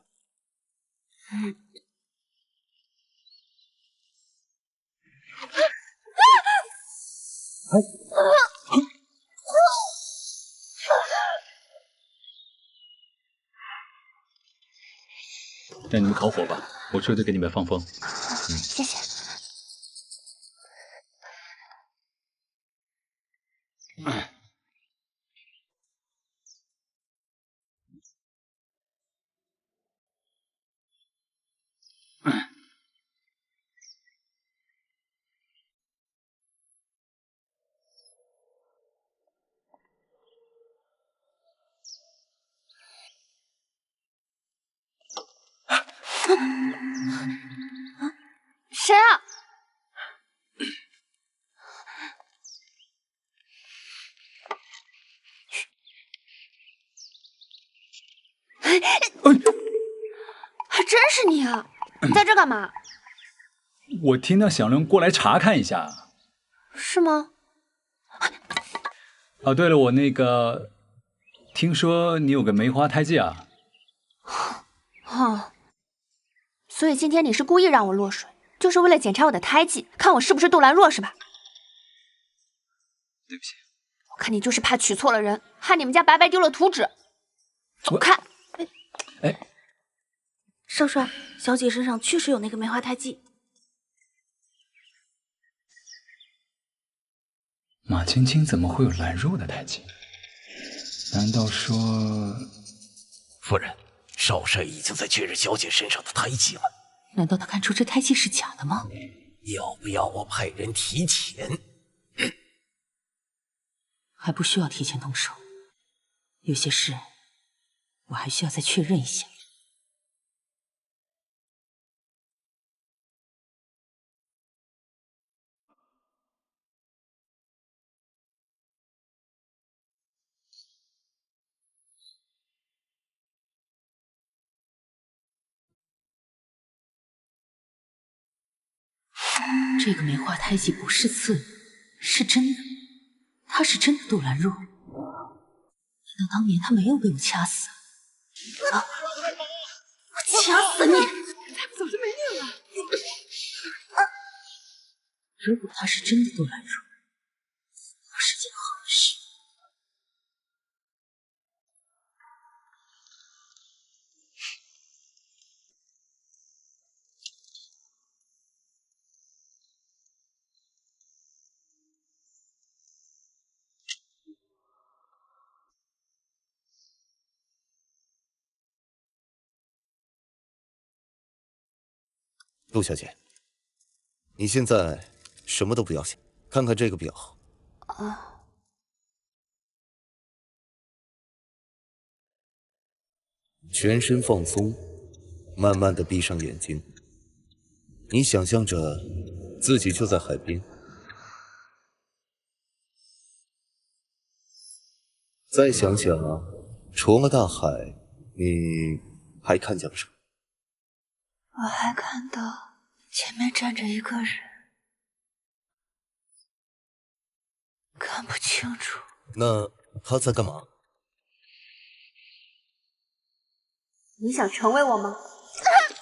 让你们烤火吧，我出去给你们放风。谢谢。谁啊？还真是你啊！你在这干嘛？我听到响铃过来查看一下。是吗？哦，对了，我听说你有个梅花胎记啊？哦，所以今天你是故意让我落水，就是为了检查我的胎记，看我是不是杜兰若是吧？对不起，我看你就是怕娶错了人，害你们家白白丢了图纸。走开！哎，少帅，小姐身上确实有那个梅花胎记。马青青怎么会有兰若的胎记？难道说……夫人，少帅已经在确认小姐身上的胎记了。难道他看出这胎记是假的吗？要不要我派人提前？还不需要提前动手，有些事我还需要再确认一下。这个梅花胎记不是刺的，是真的。她是真的杜兰若。难道当年她没有被我掐死？啊！我掐死你！再不走就没命了！如果她是真的杜兰若，那是件好事。陆小姐，你现在什么都不要想，看看这个表。啊，全身放松，慢慢的闭上眼睛。你想象着自己就在海边，再想想，除了大海，你还看见了什么？我还看到前面站着一个人，看不清楚。那他在干嘛？你想成为我吗？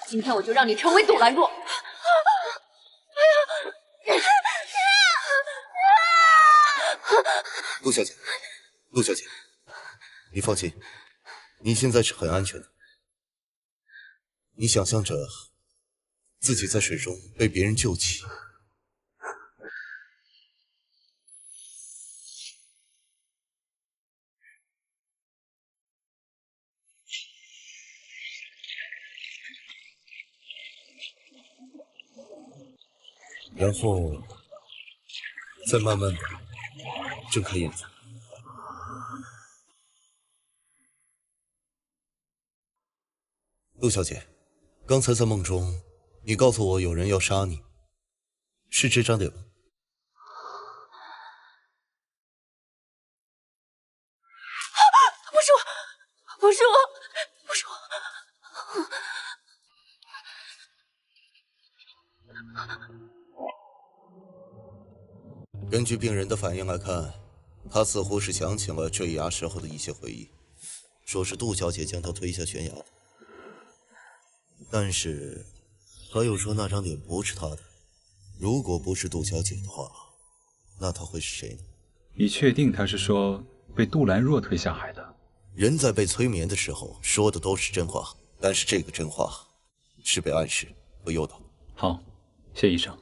今天我就让你成为杜兰若。陆小姐，陆小姐，你放心，你现在是很安全的。你想象着自己在水中被别人救起，然后再慢慢的睁开眼睛。陆小姐，刚才在梦中，你告诉我有人要杀你，是这张脸吗？不是我，不是我，不是我。根据病人的反应来看，他似乎是想起了坠崖时候的一些回忆，说是杜小姐将他推下悬崖的。但是，他又说那张脸不是他的。如果不是杜小姐的话，那他会是谁呢？你确定他是说被杜兰若推下海的？人在被催眠的时候说的都是真话，但是这个真话是被暗示和诱导。好，谢医生。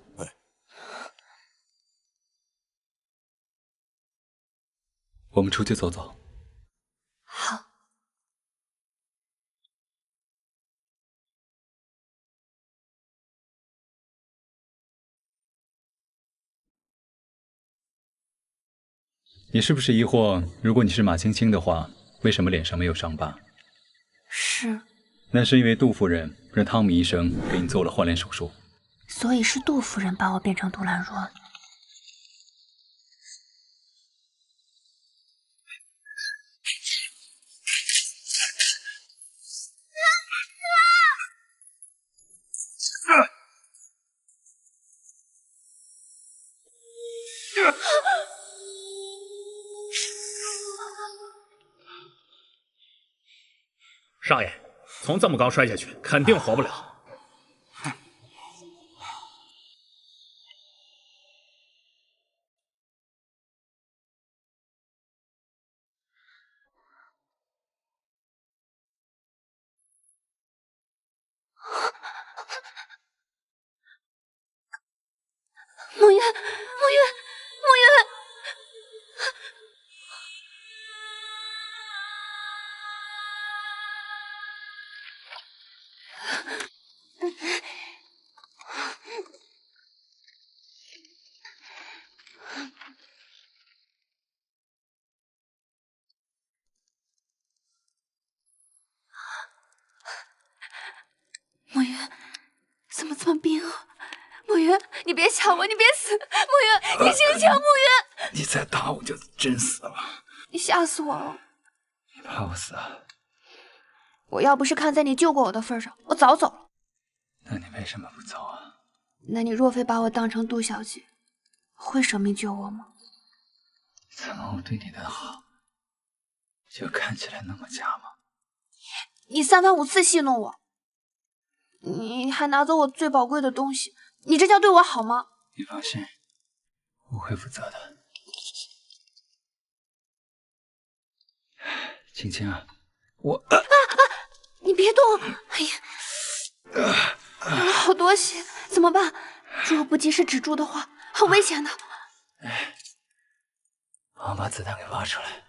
我们出去走走。好。你是不是疑惑，如果你是马青青的话，为什么脸上没有伤疤？是。那是因为杜夫人让汤米医生给你做了换脸手术。所以是杜夫人把我变成杜兰若。少爷，从这么高摔下去，肯定活不了。梦渊，梦渊，梦渊！梦渊，怎么这么冰啊？梦渊，你别吓我，你别死！梦渊，你醒醒！梦渊，你再打我就真死了。你吓死我了！你怕我死啊？我要不是看在你救过我的份上，我早走了。那你为什么不走啊？那你若非把我当成杜小姐，会舍命救我吗？怎么我对你的好，就看起来那么假吗？你三番五次戏弄我，你还拿走我最宝贵的东西，你这叫对我好吗？你放心，我会负责的。青青啊，我你别动！哎呀，流了好多血，怎么办？如果不及时止住的话，很危险的。我把子弹给挖出来。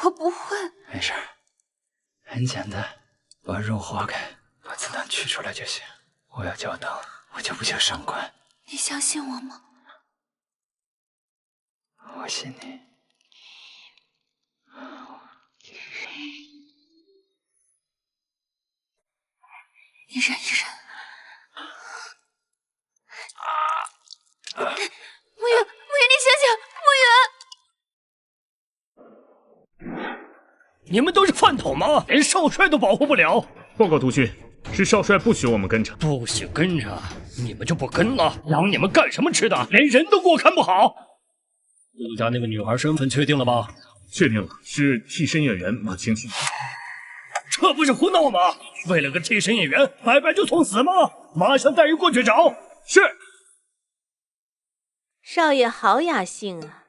我不会。没事，很简单，把肉划开，把子弹取出来就行。我要脚疼，我就不求上官。你相信我吗？我信你。你忍一忍。梦渊，你醒醒！梦渊，你们都是饭桶吗？连少帅都保护不了！报告督军，是少帅不许我们跟着。不许跟着，你们就不跟了？养你们干什么吃的？连人都给我看不好！陆家那个女孩身份确定了吧？确定了，是替身演员马青青。这不是胡闹吗？为了个替身演员，白白就送死吗？马上带人过去找。是。少爷好雅兴啊！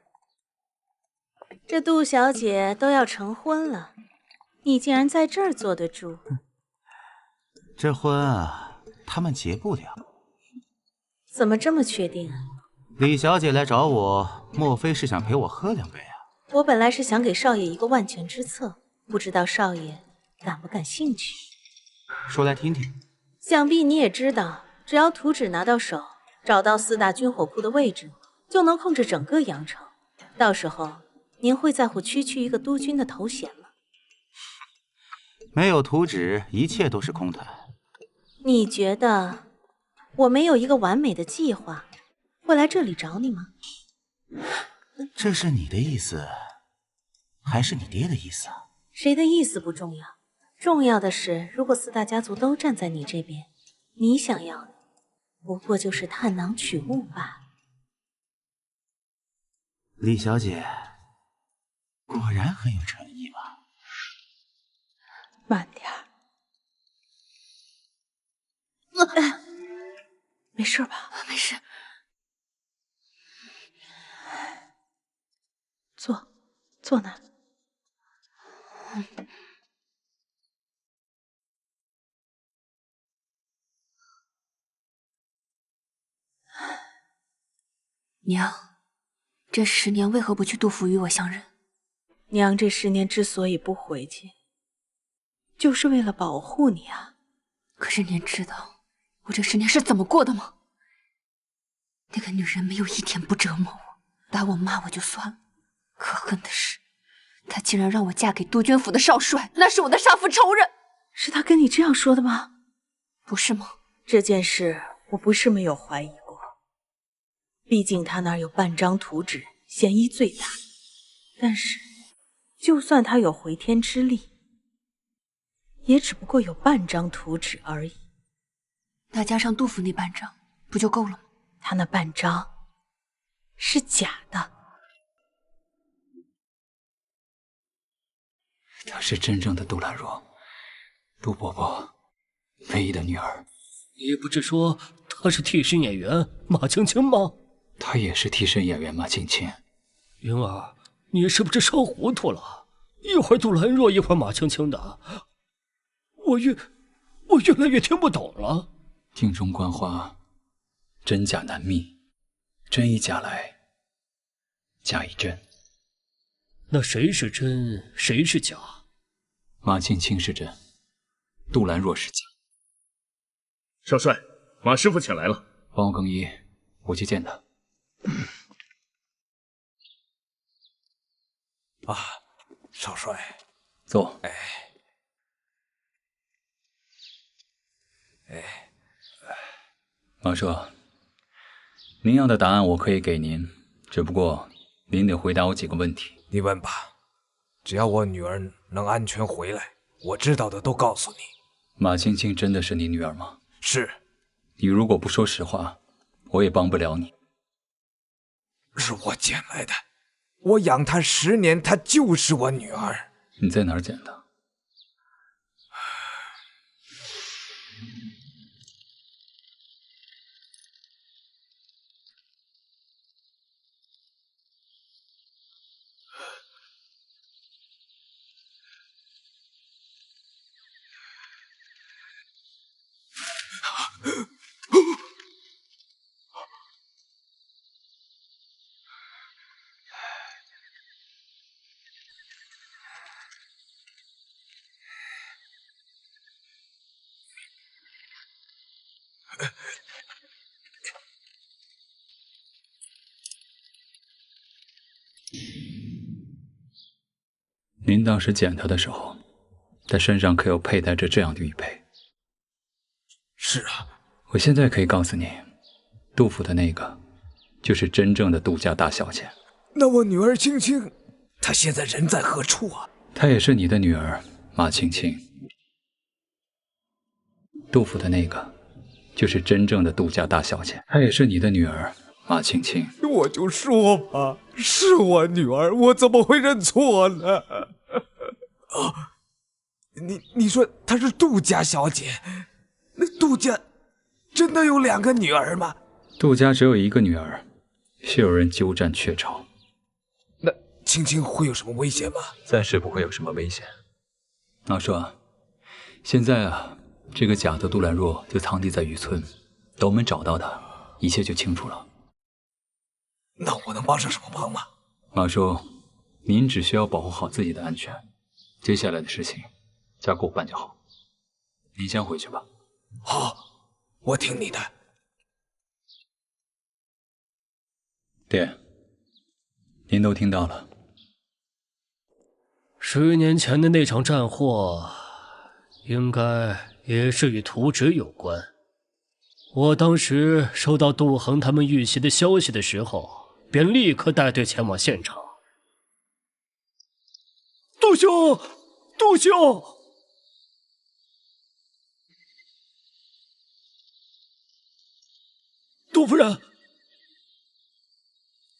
这杜小姐都要成婚了，你竟然在这儿坐得住？这婚啊，他们结不了。怎么这么确定啊？李小姐来找我，莫非是想陪我喝2杯啊？我本来是想给少爷一个万全之策，不知道少爷感不感兴趣？说来听听。想必你也知道，只要图纸拿到手，找到4大军火库的位置，就能控制整个阳城。到时候，您会在乎区区一个督军的头衔吗？没有图纸，一切都是空谈。你觉得我没有一个完美的计划，会来这里找你吗？这是你的意思，还是你爹的意思啊？谁的意思不重要，重要的是，如果4大家族都站在你这边，你想要的不过就是探囊取物罢了。李小姐，果然很有诚意嘛。慢点儿。没事吧？没事。坐那。娘，这10年为何不去杜甫与我相认？娘这10年之所以不回去，就是为了保护你啊。可是您知道我这10年是怎么过的吗？那个女人没有一天不折磨我，打我骂我就算了，可恨的是，她竟然让我嫁给督军府的少帅，那是我的杀父仇人。是他跟你这样说的吗？不是吗？这件事我不是没有怀疑过，毕竟他那儿有半张图纸，嫌疑最大。但是，就算他有回天之力，也只不过有半张图纸而已。那加上杜甫那半张，不就够了吗？他那半张是假的。她是真正的杜兰若，杜伯伯唯一的女儿。你不是说她是替身演员马青青吗？她也是替身演员马青青。云儿，你是不是烧糊涂了？一会儿杜兰若，一会儿马青青的，我越来越听不懂了。镜中观花，真假难觅，真亦假来，假亦真。那谁是真，谁是假？马青青是真，杜兰若是假。少帅，马师傅请来了，帮我更衣，我去见他。啊，少帅，坐。马硕，您要的答案我可以给您，只不过您得回答我几个问题。你问吧，只要我女儿能安全回来，我知道的都告诉你。马青青真的是你女儿吗？是。你如果不说实话，我也帮不了你。是我捡来的，我养她10年，她就是我女儿。你在哪儿捡的？您当时捡他的时候，他身上可有佩戴着这样的玉佩？是啊。我现在可以告诉你，杜甫的那个，就是真正的杜家大小姐。那我女儿青青，她现在人在何处啊？她也是你的女儿马青青。杜甫的那个，就是真正的杜家大小姐。她也是你的女儿马青青。我就说吧，是我女儿，我怎么会认错呢？啊，你说她是杜家小姐，那杜家真的有2个女儿吗？杜家只有1个女儿，却有人鸠占鹊巢。那青青会有什么危险吗？暂时不会有什么危险。老说，现在啊，这个假的杜兰若就藏匿在雨村，等我们找到他，一切就清楚了。那我能帮上什么忙吗？马叔，您只需要保护好自己的安全，接下来的事情交给我办就好。您先回去吧。好，我听你的。爹，您都听到了。10年前的那场战祸，应该也是与图纸有关。我当时收到杜恒他们遇袭的消息的时候，便立刻带队前往现场。杜兄，杜兄！杜夫人，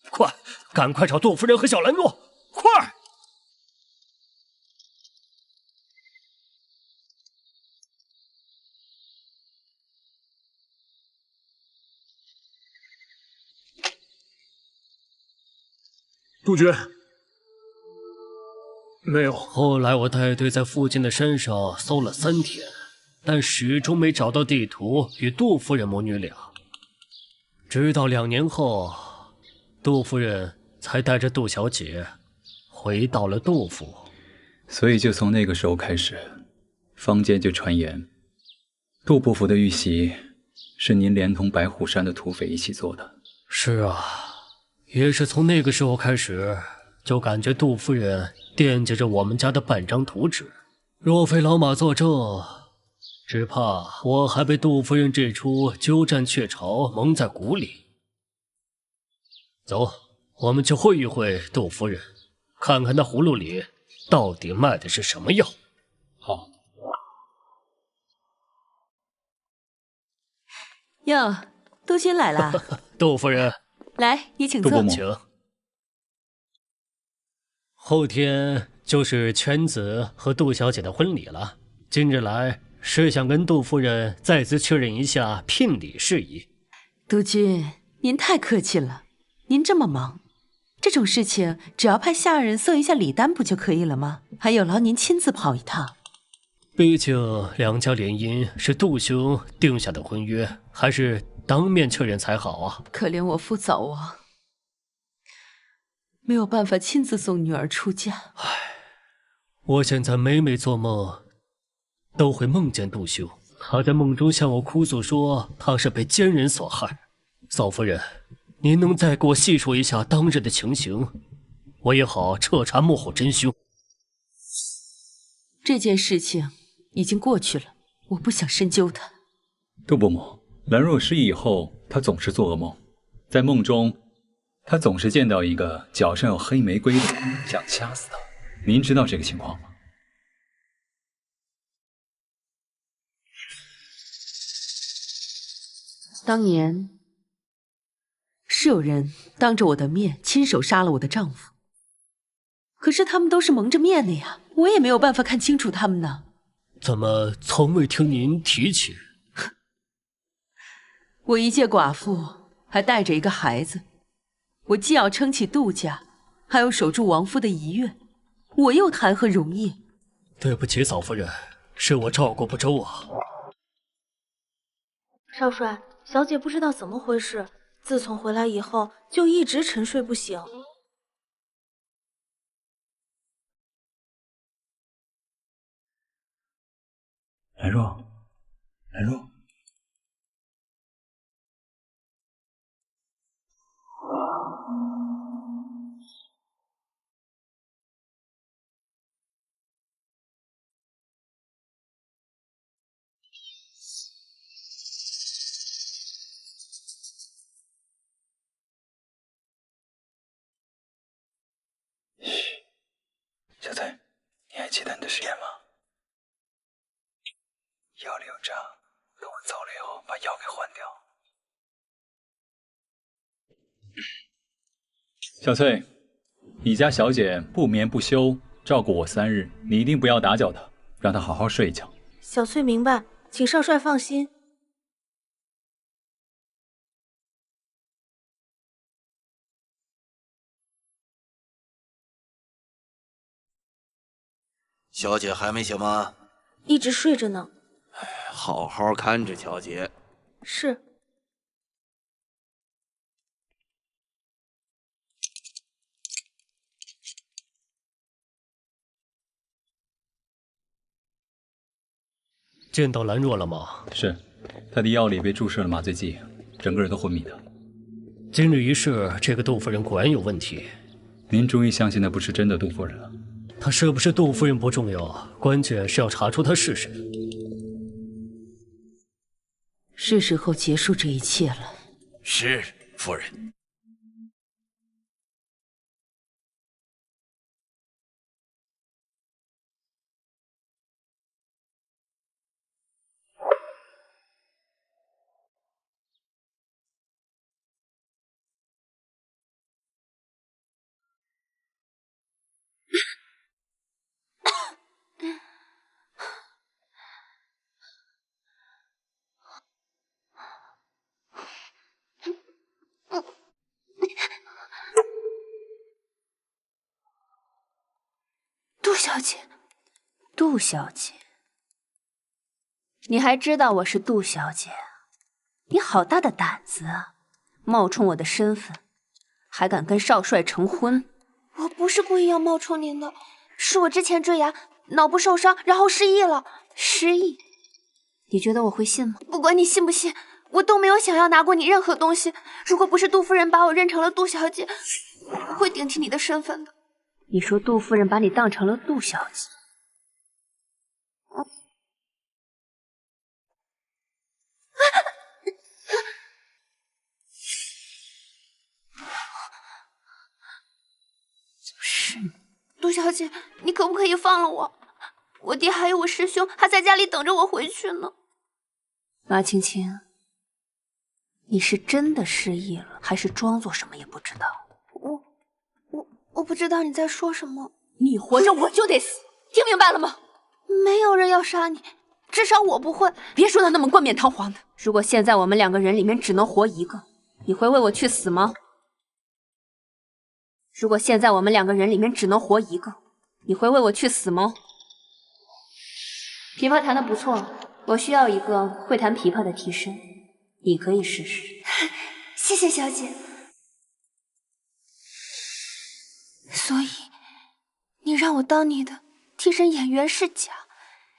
快，赶快找杜夫人和小兰若，快！杜鹃，没有。后来我带队在附近的山上搜了3天，但始终没找到地图与杜夫人母女俩。直到2年后，杜夫人才带着杜小姐回到了杜府。所以就从那个时候开始，坊间就传言，杜伯府的遇袭是您连同白虎山的土匪一起做的。是啊，也是从那个时候开始，就感觉杜夫人惦记着我们家的半张图纸。若非老马作证，只怕我还被杜夫人这出鸠占鹊巢蒙在鼓里。走，我们去会一会杜夫人，看看那葫芦里到底卖的是什么药。好。哟，杜鹃来了。杜夫人，来，你请坐。请。后天就是犬子和杜小姐的婚礼了，今日来是想跟杜夫人再次确认一下聘礼事宜。督军，您太客气了。您这么忙，这种事情只要派下人送一下礼单不就可以了吗？还有劳您亲自跑一趟。毕竟2家联姻是杜兄定下的婚约，还是当面确认才好啊。可怜我父早亡，没有办法亲自送女儿出嫁。我现在每每做梦，都会梦见杜兄，他在梦中向我哭诉说他是被奸人所害。嫂夫人，您能再给我细说一下当日的情形，我也好彻查幕后真凶。这件事情已经过去了，我不想深究它。杜伯母，兰若失忆以后，她总是做噩梦，在梦中，她总是见到一个脚上有黑玫瑰的人，想掐死她。您知道这个情况吗？当年是有人当着我的面亲手杀了我的丈夫，可是他们都是蒙着面的呀，我也没有办法看清楚他们呢。怎么从未听您提起？我一介寡妇，还带着一个孩子，我既要撑起杜家，还要守住亡夫的遗愿，我又谈何容易？对不起，嫂夫人，是我照顾不周啊。少帅，小姐不知道怎么回事，自从回来以后就一直沉睡不醒。兰若，兰若。小翠，你还记得你的誓言吗？药里有渣，等我走了以后把药给换掉。小翠，你家小姐不眠不休照顾我3日，你一定不要打搅她，让她好好睡一觉。小翠明白，请少帅放心。小姐还没醒吗？一直睡着呢。好好看着小姐。是。见到兰若了吗？是，她的药里被注射了麻醉剂，整个人都昏迷的。今日一试，这个杜夫人果然有问题。您终于相信那不是真的杜夫人了？她是不是杜夫人不重要，关键是要查出她是谁。是时候结束这一切了。是，夫人。杜小姐，杜小姐，你还知道我是杜小姐？你好大的胆子啊！冒充我的身份，还敢跟少帅成婚？我不是故意要冒充您的，是我之前坠崖，脑部受伤，然后失忆了。失忆？你觉得我会信吗？不管你信不信，我都没有想要拿过你任何东西。如果不是杜夫人把我认成了杜小姐，我不会顶替你的身份的。你说杜夫人把你当成了杜小姐？就是你，杜小姐，你可不可以放了我？我爹还有我师兄还在家里等着我回去呢。马青青，你是真的失忆了，还是装作什么也不知道？我不知道你在说什么。你活着我就得死，听明白了吗？没有人要杀你，至少我不会。别说的那么冠冕堂皇的。如果现在我们两个人里面只能活一个，你会为我去死吗？如果现在我们两个人里面只能活一个，你会为我去死吗？琵琶弹得不错，我需要一个会弹琵琶的替身，你可以试试。谢谢小姐。所以，你让我当你的替身演员是假，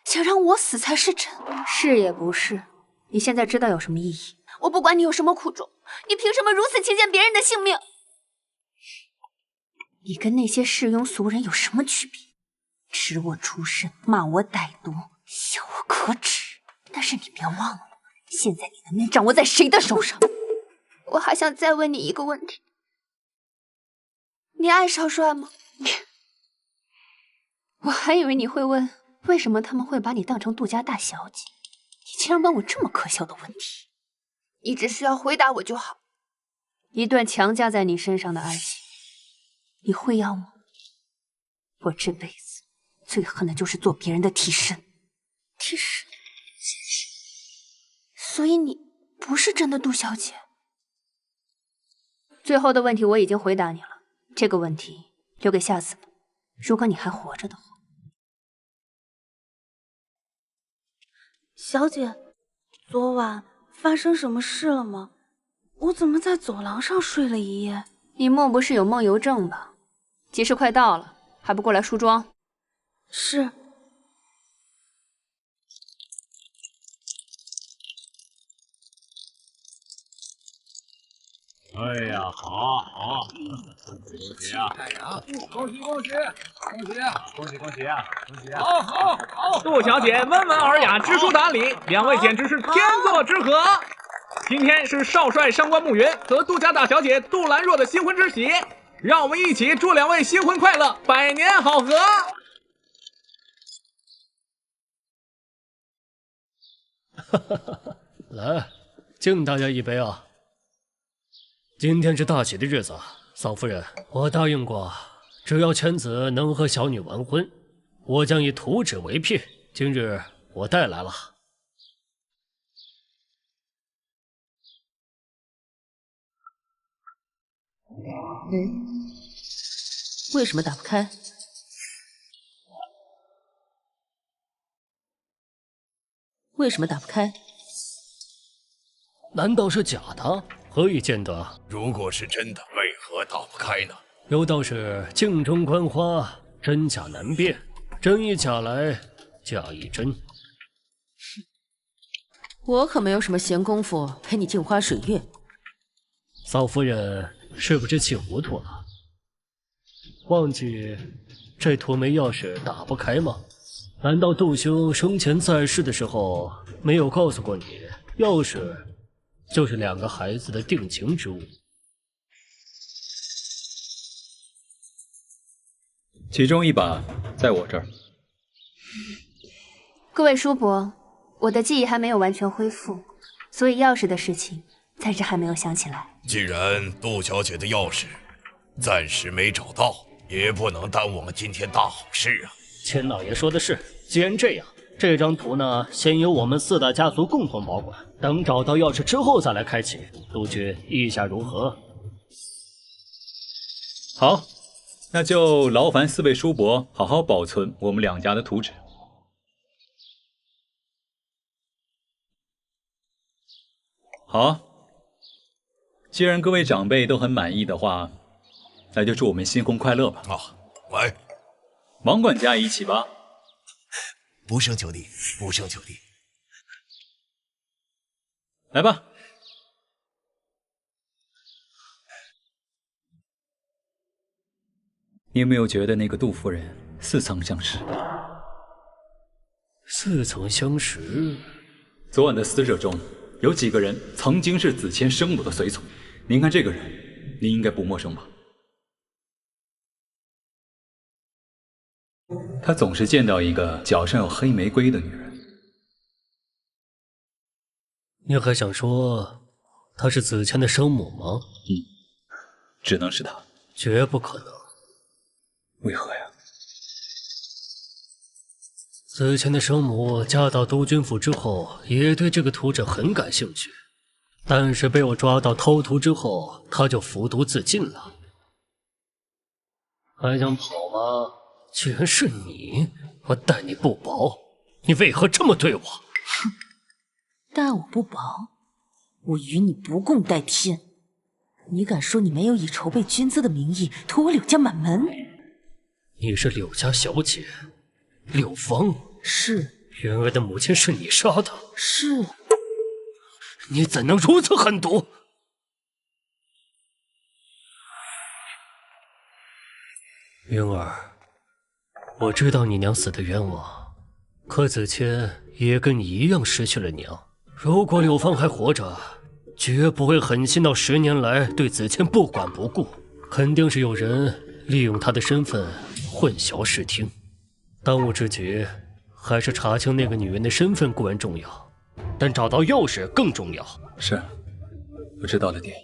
想让我死才是真。是也不是，你现在知道有什么意义？我不管你有什么苦衷，你凭什么如此轻贱别人的性命？你跟那些世庸俗人有什么区别？指我出身，骂我歹毒，笑我可耻。但是你别忘了，现在你的命掌握在谁的手上？我还想再问你一个问题。你爱少帅吗？我还以为你会问为什么他们会把你当成杜家大小姐，你竟然问我这么可笑的问题。你只需要回答我就好。一段强加在你身上的爱情，你会要吗？我这辈子最恨的就是做别人的替身。替身？所以你不是真的杜小姐？最后的问题我已经回答你了。这个问题留给下次吧，如果你还活着的话。小姐，昨晚发生什么事了吗？我怎么在走廊上睡了一夜？你莫不是有梦游症吧？集市快到了，还不过来梳妆？是。哎呀，好，恭喜啊！恭喜恭喜啊！好！杜小姐温文尔雅，知书达理，两位简直是天作之合。今天是少帅上官慕云和杜家大小姐杜兰若的新婚之喜，让我们一起祝两位新婚快乐，百年好合。来，敬大家一杯啊！今天是大喜的日子，嫂夫人，我答应过，只要千子能和小女完婚，我将以图纸为聘。今日我带来了。为什么打不开？为什么打不开？难道是假的？何以见得？如果是真的，为何打不开呢？有道是镜中观花，真假难辨，真亦假来，假亦真。我可没有什么闲工夫陪你镜花水月。嫂夫人是不是气糊涂了？忘记这图没钥匙打不开吗？难道杜兄生前在世的时候没有告诉过你，钥匙就是2个孩子的定情之物？其中一把在我这儿。各位叔伯，我的记忆还没有完全恢复，所以钥匙的事情暂时还没有想起来。既然杜小姐的钥匙暂时没找到，也不能耽误我们今天大好事啊。千老爷说的是，既然这样，这张图呢，先由我们4大家族共同保管，等找到钥匙之后再来开启。督军意下如何？好，那就劳烦4位叔伯好好保存我们2家的图纸。好，既然各位长辈都很满意的话，那就祝我们新婚快乐吧。喂，王管家一起吧。不胜酒力，不胜酒力。来吧。你有没有觉得那个杜夫人似曾相识？似曾相识。昨晚的死者中有几个人曾经是子谦生母的随从？您看这个人，您应该不陌生吧？他总是见到一个脚上有黑玫瑰的女人。你还想说她是子谦的生母吗？只能是她。绝不可能。为何呀？子谦的生母嫁到督军府之后，也对这个图纸很感兴趣，但是被我抓到偷图之后，她就服毒自尽了。还想跑吗？居然是你！我待你不薄，你为何这么对我？哼，待我不薄，我与你不共戴天。你敢说你没有以筹备军资的名义图我柳家满门？你是柳家小姐，柳芳。是。媛儿的母亲是你杀的。是。你怎能如此狠毒？云儿，我知道你娘死的冤枉，可子谦也跟你一样失去了娘。如果柳芳还活着，绝不会狠心到10年来对子谦不管不顾，肯定是有人利用他的身份混淆视听。当务之急还是查清那个女人的身份固然重要，但找到钥匙更重要。是，我知道了，爹。